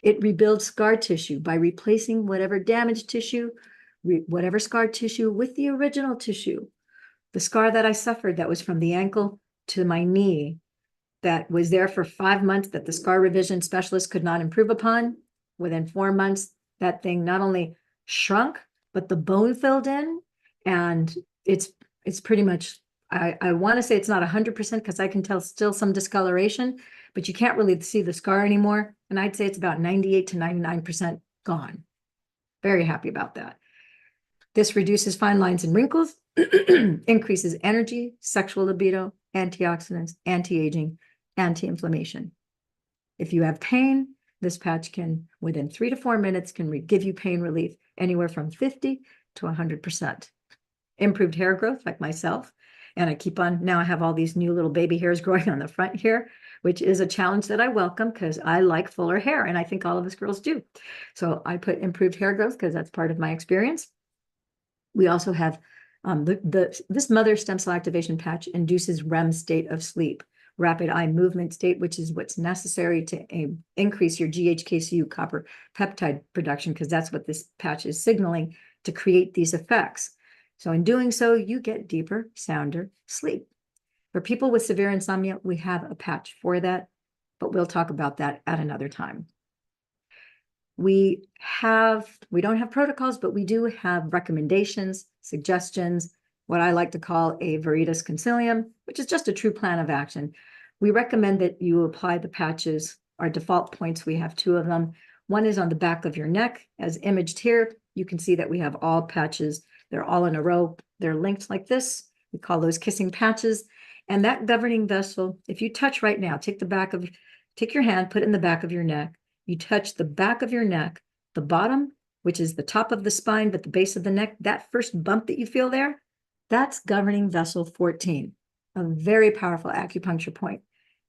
It rebuilds scar tissue by replacing whatever damaged tissue, whatever scar tissue with the original tissue. The scar that I suffered that was from the ankle to my knee, that was there for 5 months, that the scar revision specialist could not improve upon. Within 4 months, that thing not only shrunk, but the bone filled in. And it's pretty much, I want to say it's not 100% because I can tell still some discoloration, but you can't really see the scar anymore. And I'd say it's about 98 to 99% gone. Very happy about that. This reduces fine lines and wrinkles, increases energy, sexual libido, antioxidants, anti-aging, anti-inflammation. If you have pain, this patch can, within 3 to 4 minutes, can give you pain relief anywhere from 50 to 100%. Improved hair growth, like myself. And now I have all these new little baby hairs growing on the front here, which is a challenge that I welcome because I like fuller hair, and I think all of us girls do. So I put improved hair growth because that's part of my experience. We also have this mother stem cell activation patch induces REM state of sleep, rapid eye movement state, which is what's necessary to increase your GHKCU copper peptide production, because that's what this patch is signaling to create these effects. So in doing so, you get deeper, sounder sleep. For people with severe insomnia, we have a patch for that, but we'll talk about that at another time. We don't have protocols, but we do have recommendations, suggestions, what I like to call a Veritas Consilium, which is just a true plan of action. We recommend that you apply the patches. Our default points, we have 2 of them. One is on the back of your neck, as imaged here. You can see that we have all patches. They're all in a row. They're linked like this. We call those kissing patches. And that governing vessel, if you touch right now, take your hand, put it in the back of your neck. You touch the back of your neck, the bottom, which is the top of the spine, but the base of the neck, that first bump that you feel there, that's governing vessel 14, a very powerful acupuncture point.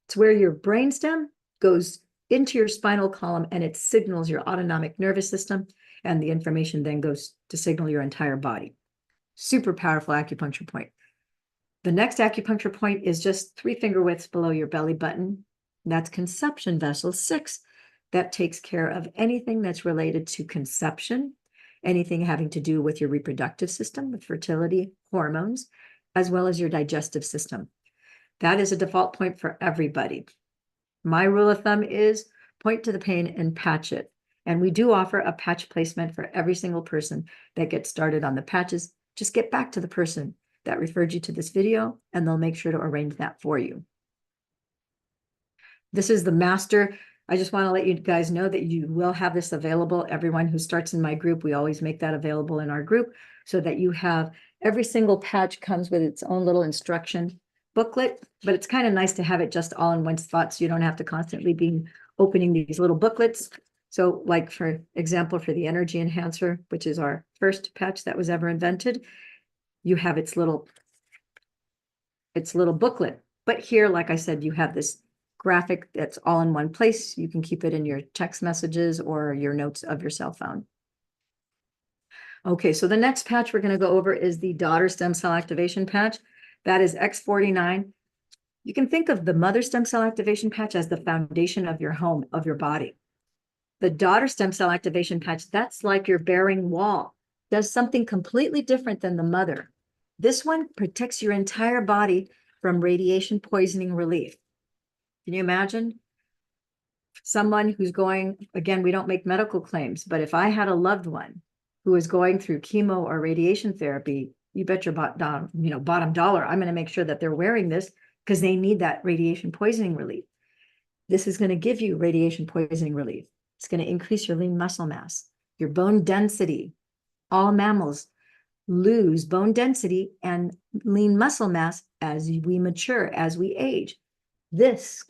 It's where your brainstem goes into your spinal column and it signals your autonomic nervous system, and the information then goes to signal your entire body. Super powerful acupuncture point. The next acupuncture point is just 3 finger widths below your belly button. That's conception vessel 6. That takes care of anything that's related to conception, anything having to do with your reproductive system, with fertility, hormones, as well as your digestive system. That is a default point for everybody. My rule of thumb is point to the pain and patch it. And we do offer a patch placement for every single person that gets started on the patches. Just get back to the person that referred you to this video, and they'll make sure to arrange that for you. This is the master. I just want to let you guys know that you will have this available. Everyone who starts in my group, we always make that available in our group so that you have every single patch comes with its own little instruction booklet, but it's kind of nice to have it just all in one spot so you don't have to constantly be opening these little booklets. So like for example, for the energy enhancer, which is our first patch that was ever invented, you have its little booklet. But here, like I said, you have this graphic that's all in one place. You can keep it in your text messages or your notes of your cell phone. Okay, so the next patch we're going to go over is the daughter stem cell activation patch. That is X49. You can think of the mother stem cell activation patch as the foundation of your home, of your body. The daughter stem cell activation patch, that's like your bearing wall, does something completely different than the mother. This one protects your entire body from radiation poisoning relief. Can you imagine? Someone who's going, again, we don't make medical claims, but if I had a loved one who is going through chemo or radiation therapy, you bet your bottom dollar, I'm going to make sure that they're wearing this because they need that radiation poisoning relief. This is going to give you radiation poisoning relief. It's going to increase your lean muscle mass, your bone density. All mammals lose bone density and lean muscle mass as we mature, as we age. This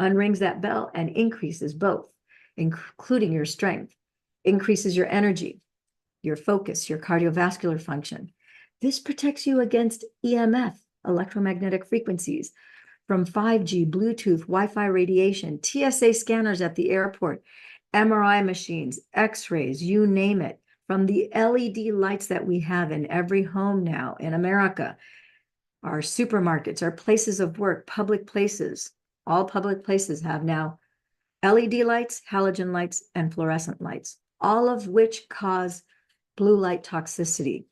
unrings that bell and increases both, including your strength, increases your energy, your focus, your cardiovascular function. This protects you against EMF, electromagnetic frequencies, from 5G, Bluetooth, Wi-Fi radiation, TSA scanners at the airport, MRI machines, X-rays, you name it, from the LED lights that we have in every home now in America, our supermarkets, our places of work, public places. All public places have now LED lights, halogen lights, and fluorescent lights, all of which cause blue light toxicity.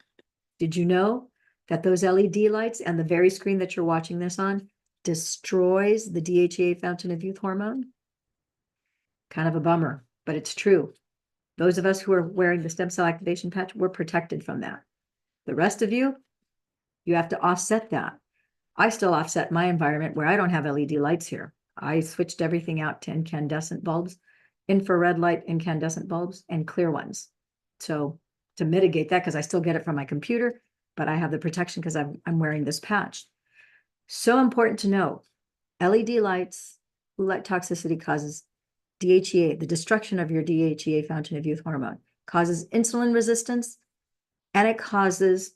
Did you know that those LED lights and the very screen that you're watching this on destroys the DHEA fountain of youth hormone? Kind of a bummer, but it's true. Those of us who are wearing the stem cell activation patch, we're protected from that. The rest of you, you have to offset that. I still offset my environment where I don't have LED lights here. I switched everything out to incandescent bulbs, infrared light incandescent bulbs, and clear ones. So to mitigate that, because I still get it from my computer, but I have the protection because I'm wearing this patch. So important to know, LED lights, blue light toxicity causes DHEA, the destruction of your DHEA fountain of youth hormone, causes insulin resistance, and it causes,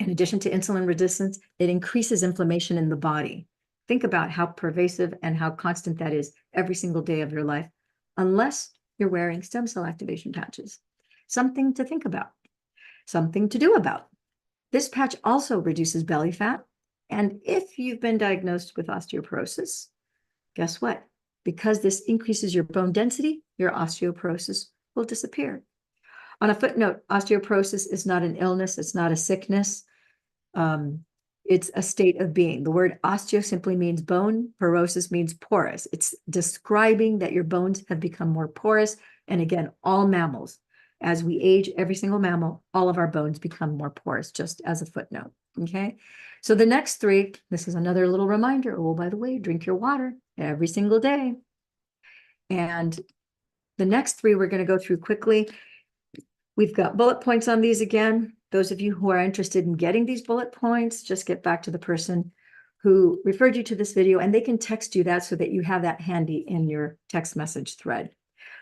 in addition to insulin resistance, it increases inflammation in the body. Think about how pervasive and how constant that is every single day of your life, unless you're wearing stem cell activation patches. Something to think about, something to do about. This patch also reduces belly fat. And if you've been diagnosed with osteoporosis, guess what? Because this increases your bone density, your osteoporosis will disappear. On a footnote, osteoporosis is not an illness. It's not a sickness. It's a state of being. The word osteo simply means bone. Porosis means porous. It's describing that your bones have become more porous. And again, all mammals, as we age, every single mammal, all of our bones become more porous, just as a footnote. Okay. So the next three, this is another little reminder. Oh, by the way, drink your water every single day. And the next three we're going to go through quickly. We've got bullet points on these again. Those of you who are interested in getting these bullet points, just get back to the person who referred you to this video, and they can text you that so that you have that handy in your text message thread.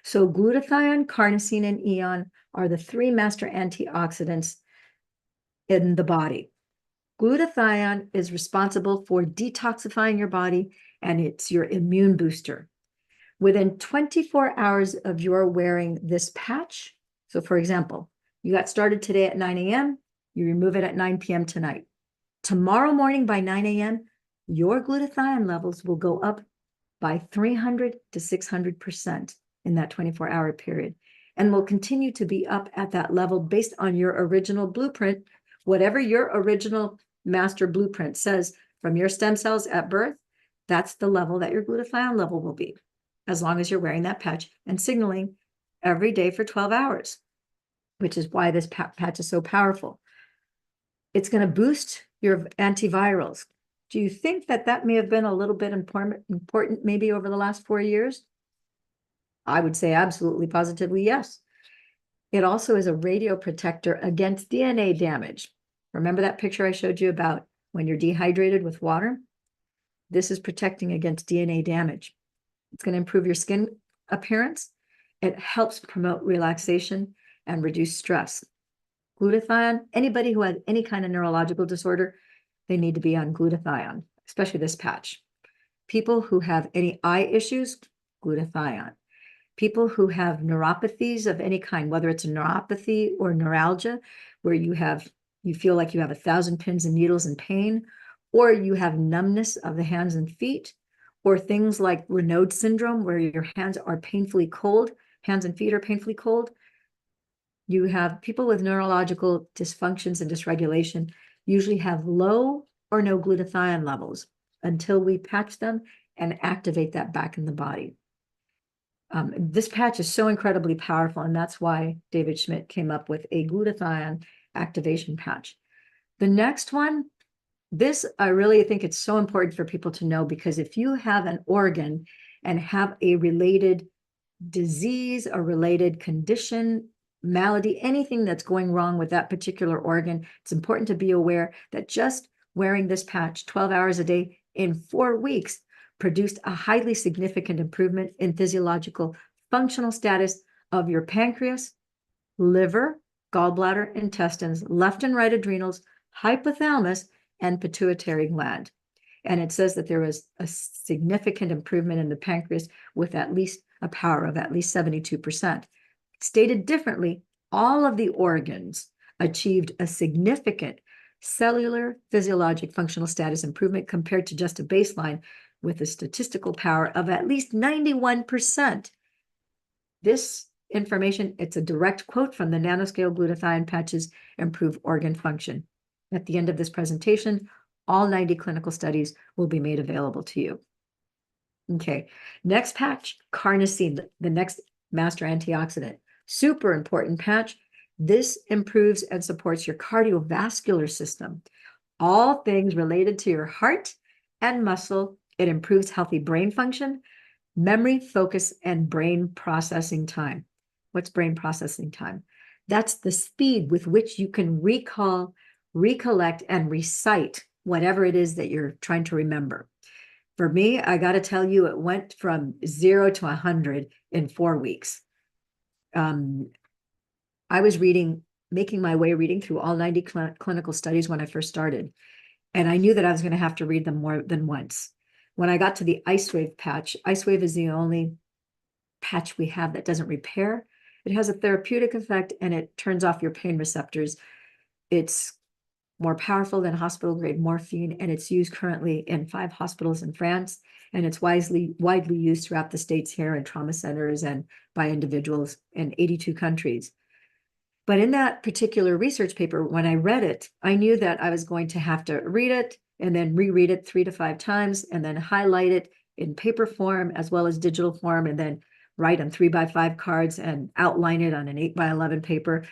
So glutathione, carnosine, and eon are the three master antioxidants in the body. Glutathione is responsible for detoxifying your body, and it's your immune booster. Within 24 hours of your wearing this patch, so for example, you got started today at 9 a.m., you remove it at 9 p.m. tonight. Tomorrow morning by 9 a.m., your glutathione levels will go up by 300 to 600% in that 24-hour period, and will continue to be up at that level based on your original blueprint, whatever your original master blueprint says from your stem cells at birth, that's the level that your glutathione level will be, as long as you're wearing that patch and signaling every day for 12 hours, which is why this patch is so powerful. It's going to boost your antivirals. Do you think that that may have been a little bit important maybe over the last 4 years? I would say absolutely positively yes. It also is a radio protector against DNA damage. Remember that picture I showed you about when you're dehydrated with water? This is protecting against DNA damage. It's going to improve your skin appearance. It helps promote relaxation and reduce stress. Glutathione, anybody who has any kind of neurological disorder, they need to be on glutathione, especially this patch. People who have any eye issues, glutathione. People who have neuropathies of any kind, whether it's a neuropathy or neuralgia, where you feel like you have 1,000 pins and needles and pain, or you have numbness of the hands and feet, or things like Raynaud syndrome, where your hands are painfully cold, hands and feet are painfully cold. You have people with neurological dysfunctions and dysregulation usually have low or no glutathione levels until we patch them and activate that back in the body. This patch is so incredibly powerful, and that's why David Schmidt came up with a glutathione activation patch. The next one, this I really think it's so important for people to know, because if you have an organ and have a related disease, a related condition, malady, anything that's going wrong with that particular organ, it's important to be aware that just wearing this patch 12 hours a day in 4 weeks produced a highly significant improvement in physiological functional status of your pancreas, liver, gallbladder, intestines, left and right adrenals, hypothalamus, and pituitary gland. And it says that there was a significant improvement in the pancreas with at least a power of at least 72%. Stated differently, all of the organs achieved a significant cellular physiologic functional status improvement compared to just a baseline, with a statistical power of at least 91%. This information, it's a direct quote from the nanoscale glutathione patches improve organ function. At the end of this presentation, all 90 clinical studies will be made available to you. Okay, next patch, carnosine, the next master antioxidant. Super important patch. This improves and supports your cardiovascular system. All things related to your heart and muscle. It improves healthy brain function, memory, focus, and brain processing time. What's brain processing time? That's the speed with which you can recall, recollect, and recite whatever it is that you're trying to remember. For me, I got to tell you, it went from 0 to 100 in 4 weeks. I was making my way reading through all 90 clinical studies when I first started, and I knew that I was going to have to read them more than once. When I got to the IceWave patch, IceWave is the only patch we have that doesn't repair. It has a therapeutic effect, and it turns off your pain receptors. It's more powerful than hospital-grade morphine, and it's used currently in 5 hospitals in France, and it's widely used throughout the States here in trauma centers and by individuals in 82 countries. But in that particular research paper, when I read it, I knew that I was going to have to read it and then reread it 3 to 5 times, and then highlight it in paper form as well as digital form, and then write on 3x5 cards and outline it on an 8x11 paper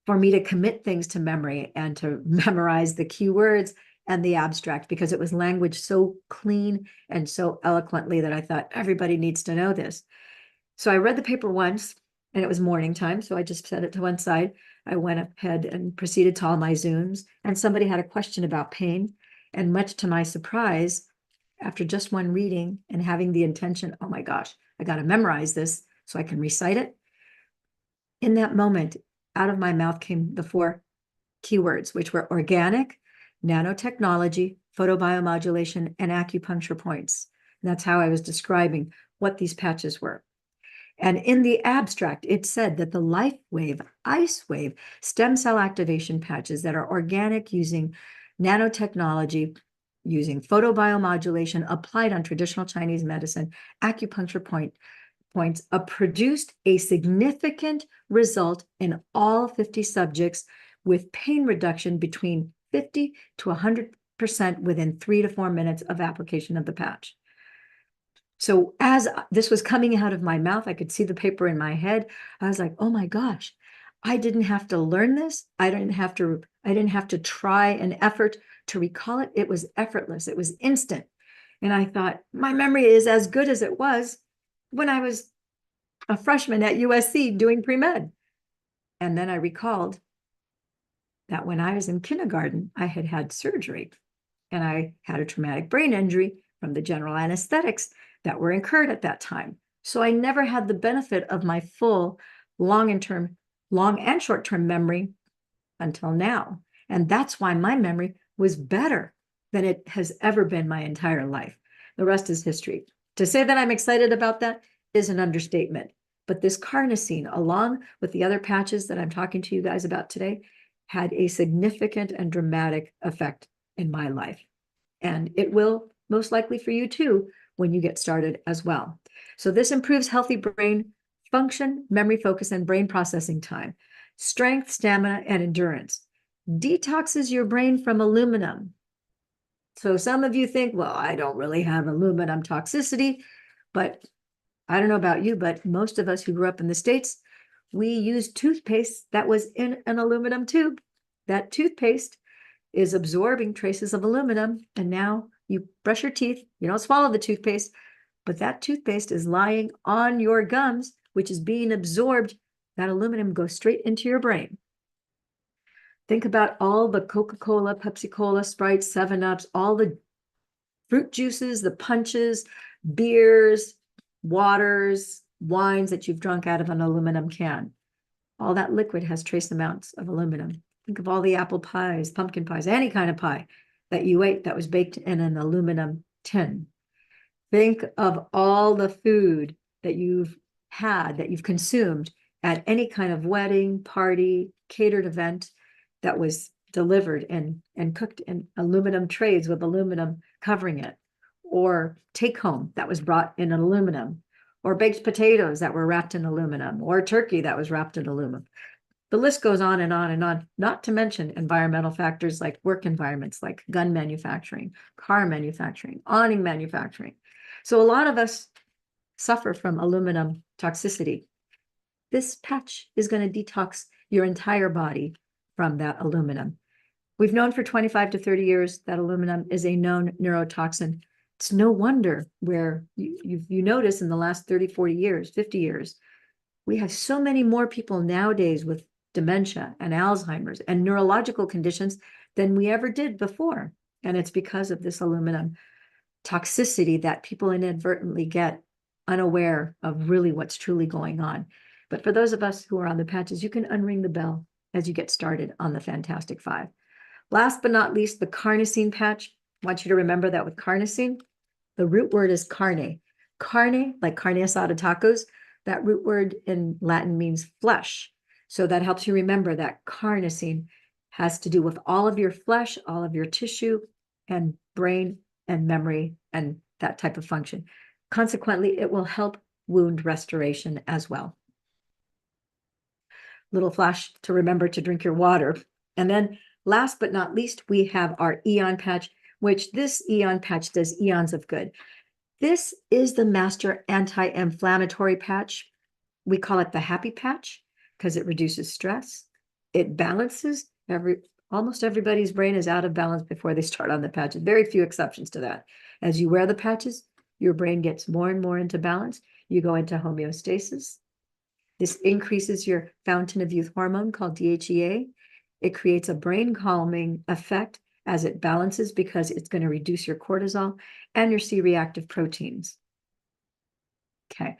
for me to commit things to memory and to memorize the keywords and the abstract, because it was language so clean and so eloquently that I thought everybody needs to know this. So I read the paper once, and it was morning time, so I just set it to one side. I went ahead and proceeded to all my Zooms, and somebody had a question about pain. And much to my surprise, after just one reading and having the intention, oh my gosh, I got to memorize this so I can recite it. In that moment, out of my mouth came the 4 keywords, which were organic, nanotechnology, photobiomodulation, and acupuncture points. And that's how I was describing what these patches were. And in the abstract, it said that the LifeWave, IceWave stem cell activation patches that are organic, using nanotechnology, using photobiomodulation applied on traditional Chinese medicine, acupuncture points, produced a significant result in all 50 subjects, with pain reduction between 50 to within 3 to 4 minutes of application of the patch. So as this was coming out of my mouth, I could see the paper in my head. I was like, oh my gosh, I didn't have to learn this. I didn't have to try an effort to recall it. It was effortless. It was instant. And I thought, my memory is as good as it was when I was a freshman at USC doing pre-med. And then I recalled that when I was in kindergarten, I had had surgery and I had a traumatic brain injury from the general anesthetics that were incurred at that time. So I never had the benefit of my full long and short-term memory until now. And that's why my memory was better than it has ever been my entire life. The rest is history. To say that I'm excited about that is an understatement. But this carnosine, along with the other patches that I'm talking to you guys about today, had a significant and dramatic effect in my life. And it will most likely for you too when you get started as well. So this improves healthy brain function, memory focus, and brain processing time, strength, stamina, and endurance. Detoxes your brain from aluminum. So some of you think, well, I don't really have aluminum toxicity, but I don't know about you, but most of us who grew up in the States, we used toothpaste that was in an aluminum tube. That toothpaste is absorbing traces of aluminum, and now you brush your teeth, you don't swallow the toothpaste, but that toothpaste is lying on your gums, which is being absorbed. That aluminum goes straight into your brain. Think about all the Coca-Cola, Pepsi-Cola, Sprite, 7-Ups, all the fruit juices, the punches, beers, waters, wines that you've drunk out of an aluminum can. All that liquid has trace amounts of aluminum. Think of all the apple pies, pumpkin pies, any kind of pie that you ate that was baked in an aluminum tin. Think of all the food that you've had, that you've consumed at any kind of wedding, party, catered event that was delivered and cooked in aluminum trays with aluminum covering it, or take home that was brought in aluminum, or baked potatoes that were wrapped in aluminum, or turkey that was wrapped in aluminum. The list goes on and on and on, not to mention environmental factors like work environments, like gun manufacturing, car manufacturing, awning manufacturing. So a lot of us suffer from aluminum toxicity. This patch is going to detox your entire body from that aluminum. We've known for 25 to 30 years that aluminum is a known neurotoxin. It's no wonder where you notice in the last 30, 40 years, 50 years, we have so many more people nowadays with dementia and Alzheimer's and neurological conditions than we ever did before. And it's because of this aluminum toxicity that people inadvertently get, unaware of really what's truly going on. But for those of us who are on the patches, you can unring the bell as you get started on the Fantastic Five. Last but not least, the carnosine patch. I want you to remember that with carnosine, the root word is carne. Carne, like carne asada tacos, that root word in Latin means flesh. So that helps you remember that carnosine has to do with all of your flesh, all of your tissue, and brain and memory and that type of function. Consequently, it will help wound restoration as well. Little flash to remember to drink your water. And then last but not least, we have our Eon patch, which this Eon patch does eons of good. This is the master anti-inflammatory patch. We call it the happy patch because it reduces stress. It balances almost everybody's brain is out of balance before they start on the patches. Very few exceptions to that. As you wear the patches, your brain gets more and more into balance. You go into homeostasis. This increases your fountain of youth hormone called DHEA. It creates a brain calming effect as it balances because it's going to reduce your cortisol and your C-reactive proteins. Okay.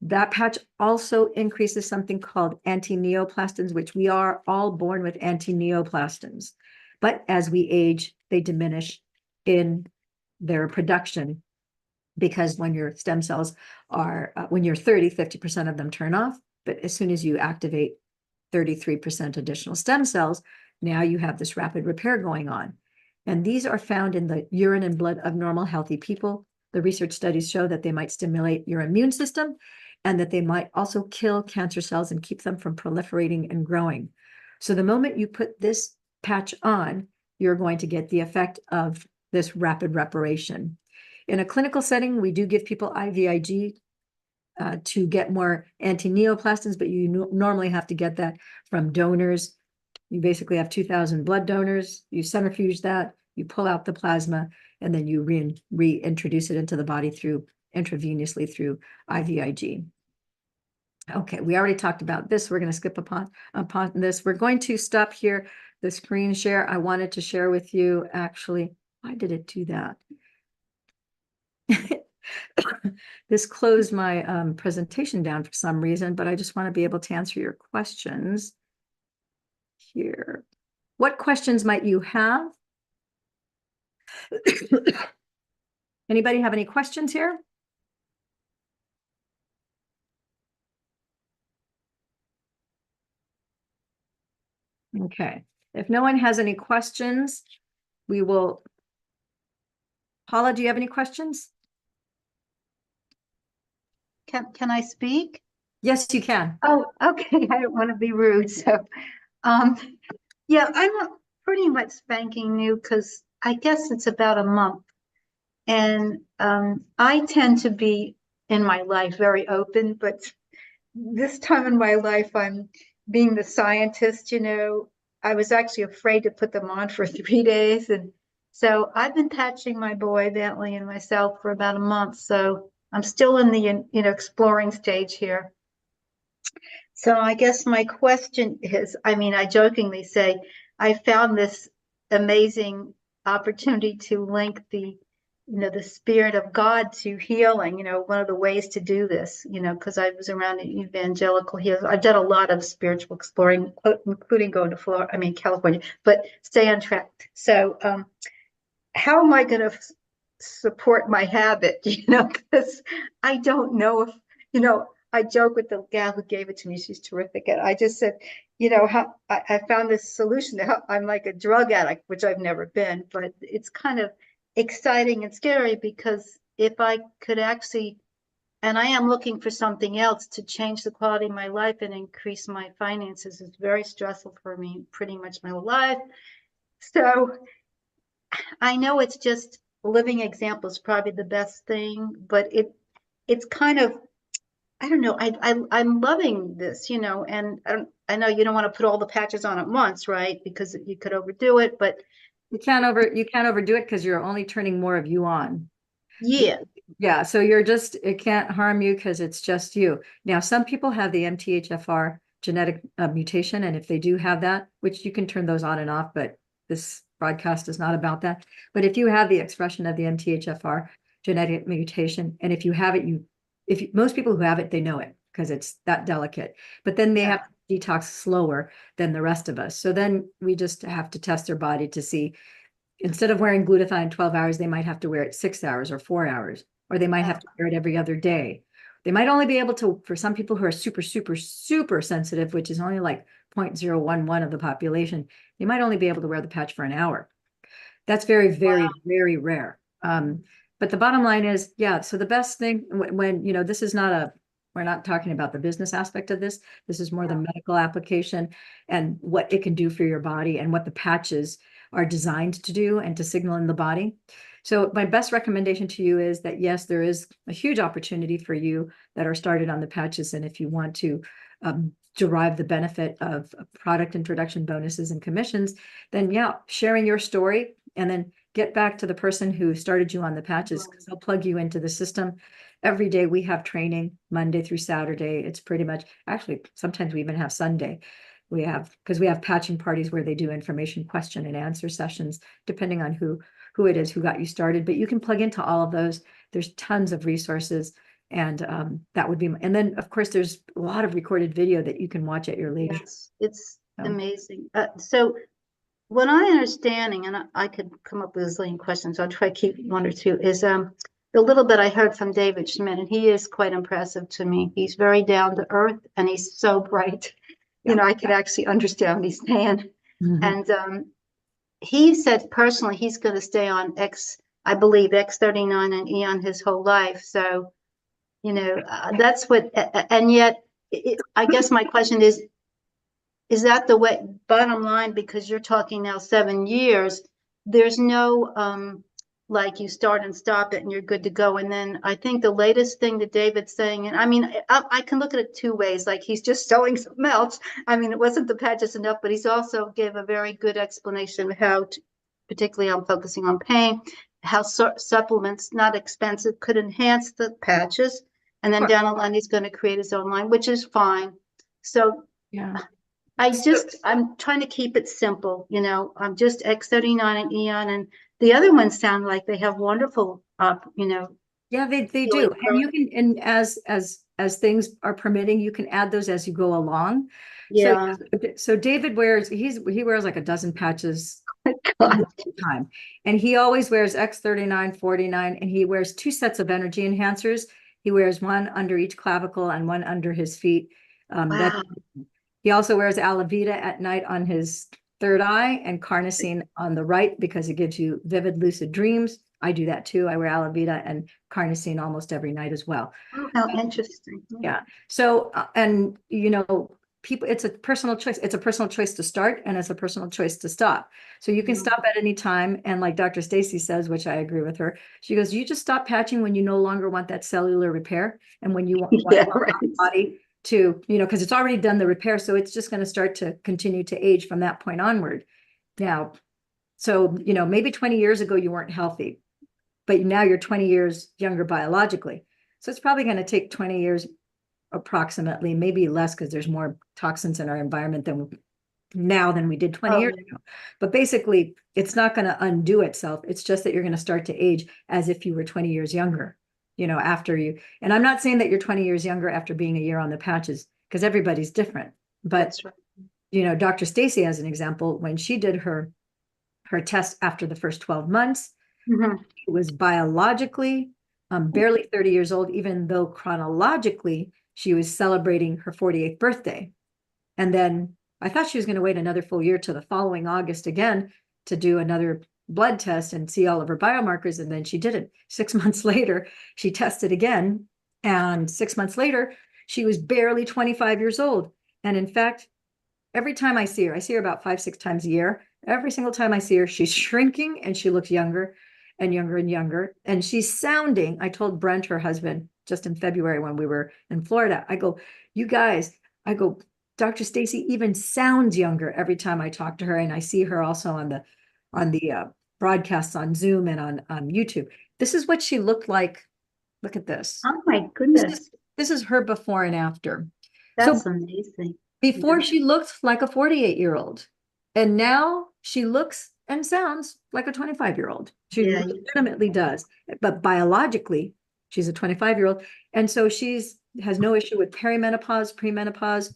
That patch also increases something called anti-neoplastins, which we are all born with anti-neoplastins. But as we age, they diminish in their production because when your stem cells are, when you're 30, 50% of them turn off. But as soon as you activate 33% additional stem cells, now you have this rapid repair going on. And these are found in the urine and blood of normal, healthy people. The research studies show that they might stimulate your immune system and that they might also kill cancer cells and keep them from proliferating and growing. So the moment you put this patch on, you're going to get the effect of this rapid reparation. In a clinical setting, we do give people IVIG to get more anti-neoplastins, but you normally have to get that from donors. You basically have 2,000 blood donors, you centrifuge that, you pull out the plasma, and then you reintroduce it into the body through intravenously through IVIG. Okay, we already talked about this. We're going to skip upon this. We're going to stop here. The screen share, I wanted to share with you, actually, why did it do that? This closed my presentation down for some reason, but I just want to be able to answer your questions here. What questions might you have? Anybody have any questions here? Okay, if no one has any questions, we will. Paula, do you have any questions? Can I speak? Yes, you can. Oh, okay. I don't want to be rude. So, um, yeah, I'm pretty much spanking new because I guess it's about a month. And I tend to be in my life very open, but this time in my life, I'm being the scientist, I was actually afraid to put them on for 3 days. And so I've been patching my boy, Bentley, and myself for about a month. So I'm still in the, exploring stage here. So I guess my question is, I jokingly say, I found this amazing opportunity to link the spirit of God to healing, one of the ways to do this, because I was around evangelical healers. I've done a lot of spiritual exploring, including going to California, but stay on track. So how am I going to support my habit, because I don't know if, I joke with the gal who gave it to me. She's terrific. And I just said, how I found this solution to how I'm like a drug addict, which I've never been, but it's kind of exciting and scary because if I could actually, and I am looking for something else to change the quality of my life and increase my finances. It's very stressful for me pretty much my whole life. So I know it's just living example is probably the best thing, but it's kind of, I don't know. I'm loving this, and I know you don't want to put all the patches on at once, right? Because you could overdo it, but you can't overdo it because you're only turning more of you on. Yeah. Yeah. So it can't harm you because it's just you. Now, some people have the MTHFR genetic mutation. And if they do have that, which you can turn those on and off, but this broadcast is not about that. But if you have the expression of the MTHFR genetic mutation, and if you have it, most people who have it, they know it because it's that delicate, but then they have to detox slower than the rest of us. So then we just have to test their body to see, instead of wearing glutathione 12 hours, they might have to wear it 6 hours or 4 hours, or they might have to wear it every other day. They might only be able to, for some people who are super, super, super sensitive, which is only like 0.011 of the population, they might only be able to wear the patch for an hour. That's very, very, very rare. But the bottom line is, yeah, so the best thing when, this is not we're not talking about the business aspect of this. This is more the medical application and what it can do for your body and what the patches are designed to do and to signal in the body. So my best recommendation to you is that, yes, there is a huge opportunity for you that are started on the patches. And if you want to derive the benefit of product introduction bonuses and commissions, then yeah, sharing your story and then get back to the person who started you on the patches, because they'll plug you into the system. Every day we have training, Monday through Saturday. It's pretty much, actually, sometimes we even have Sunday. Because we have patching parties where they do information question and answer sessions, depending on who it is who got you started. But you can plug into all of those. There's tons of resources. And that would be, and then of course, there's a lot of recorded video that you can watch at your leisure. Yes, it's amazing. So what I understanding, and I could come up with a zillion questions, I'll try to keep one or two, is the little bit I heard from David Schmidt, and he is quite impressive to me. He's very down to earth and he's so bright. I could actually understand what he's saying. And he said personally he's going to stay on I believe X39 and Eon his whole life. So, that's what, and yet I guess my question is, is that the way, bottom line, because you're talking now 7 years, there's no, like you start and stop it and you're good to go. And then I think the latest thing that David's saying, and I mean, I can look at it two ways, like he's just showing something else. I mean, it wasn't the patches enough, but he's also gave a very good explanation of how to, particularly I'm focusing on pain, how supplements, not expensive, could enhance the patches. And then Sure. down the line, he's going to create his own line, which is fine. So Yeah. I'm trying to keep it simple, you know, I'm just X39 and Eon, and the other ones sound like they have wonderful, you know. Yeah, they really do. And pro- you can, and as things are permitting, you can add those as you go along. Yeah. So David wears, he wears like a dozen patches God. all the time. And he always wears X39, 49, and he wears two sets of energy enhancers. He wears one under each clavicle and one under his feet. That Wow. he also wears Alavita at night on his third eye and carnosine on the right because it gives you vivid, lucid dreams. I do that too. I wear Alavita and carnosine almost every night as well. Oh, how interesting. Yeah. So, and you know, people, it's a personal choice. It's a personal choice to start and it's a personal choice to stop. So you can Yeah. stop at any time. And like Dr. Stacy says, which I agree with her, she goes, you just stop patching when you no longer want that cellular repair and when you want Yeah, your right. body to, you know, because it's already done the repair. So it's just going to start to continue to age from that point onward. Now, so, you know, maybe 20 years ago you weren't healthy, but now you're 20 years younger biologically. So it's probably going to take 20 years approximately, maybe less because there's more toxins in our environment than we did 20 Oh, years ago. But basically, it's not going to undo itself. It's just that you're going to start to age as if you were 20 years younger, you know, after you. And I'm not saying that you're 20 years younger after being a year on the patches because everybody's different. But, that's right. you know, Dr. Stacy, as an example, when she did her test after the first 12 months, Mhm. it was biologically barely 30 years old, even though chronologically she was celebrating her 48th birthday. And then I thought she was going to wait another full year to the following August again to do another blood test and see all of her biomarkers. And then she didn't. 6 months later, she tested again. And 6 months later, she was barely 25 years old. And in fact, every time I see her about 5, 6 times a year. Every single time I see her, she's shrinking and she looks younger and younger and younger. And she's sounding, I told Brent, her husband, just in February when we were in Florida, I go, you guys, I go, Dr. Stacy even sounds younger every time I talk to her. And I see her also on the broadcasts on Zoom and on YouTube. This is what she looked like. Look at this. Oh my goodness, This is her before and after. So that's amazing. before Yeah. she looked like a 48-year-old, and now she looks and sounds like a 25-year-old. She Yeah. legitimately does, but biologically, she's a 25-year-old. And so has no issue with perimenopause, premenopause,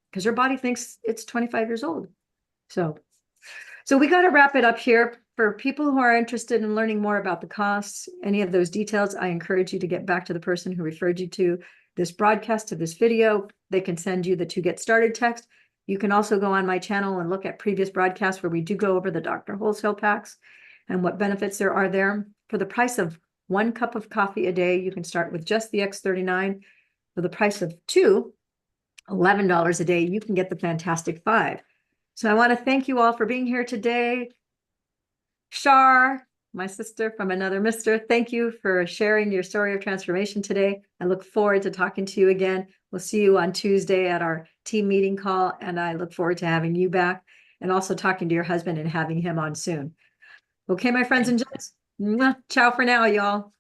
because her body thinks it's 25 years old. So we got to wrap it up here. For people who are interested in learning more about the costs, any of those details, I encourage you to get back to the person who referred you to this broadcast, to this video. They can send you the to get started text. You can also go on my channel and look at previous broadcasts where we do go over the Dr. Wholesale packs and what benefits there are there. For the price of 1 cup of coffee a day, you can start with just the X39. For the price of two, $11 a day, you can get the Fantastic 5. So I want to thank you all for being here today. Char, my sister from another mister, thank you for sharing your story of transformation today. I look forward to talking to you again. We'll see you on Tuesday at our team meeting call, and I look forward to having you back and also talking to your husband and having him on soon. Okay, my friends and gents, ciao for now, y'all.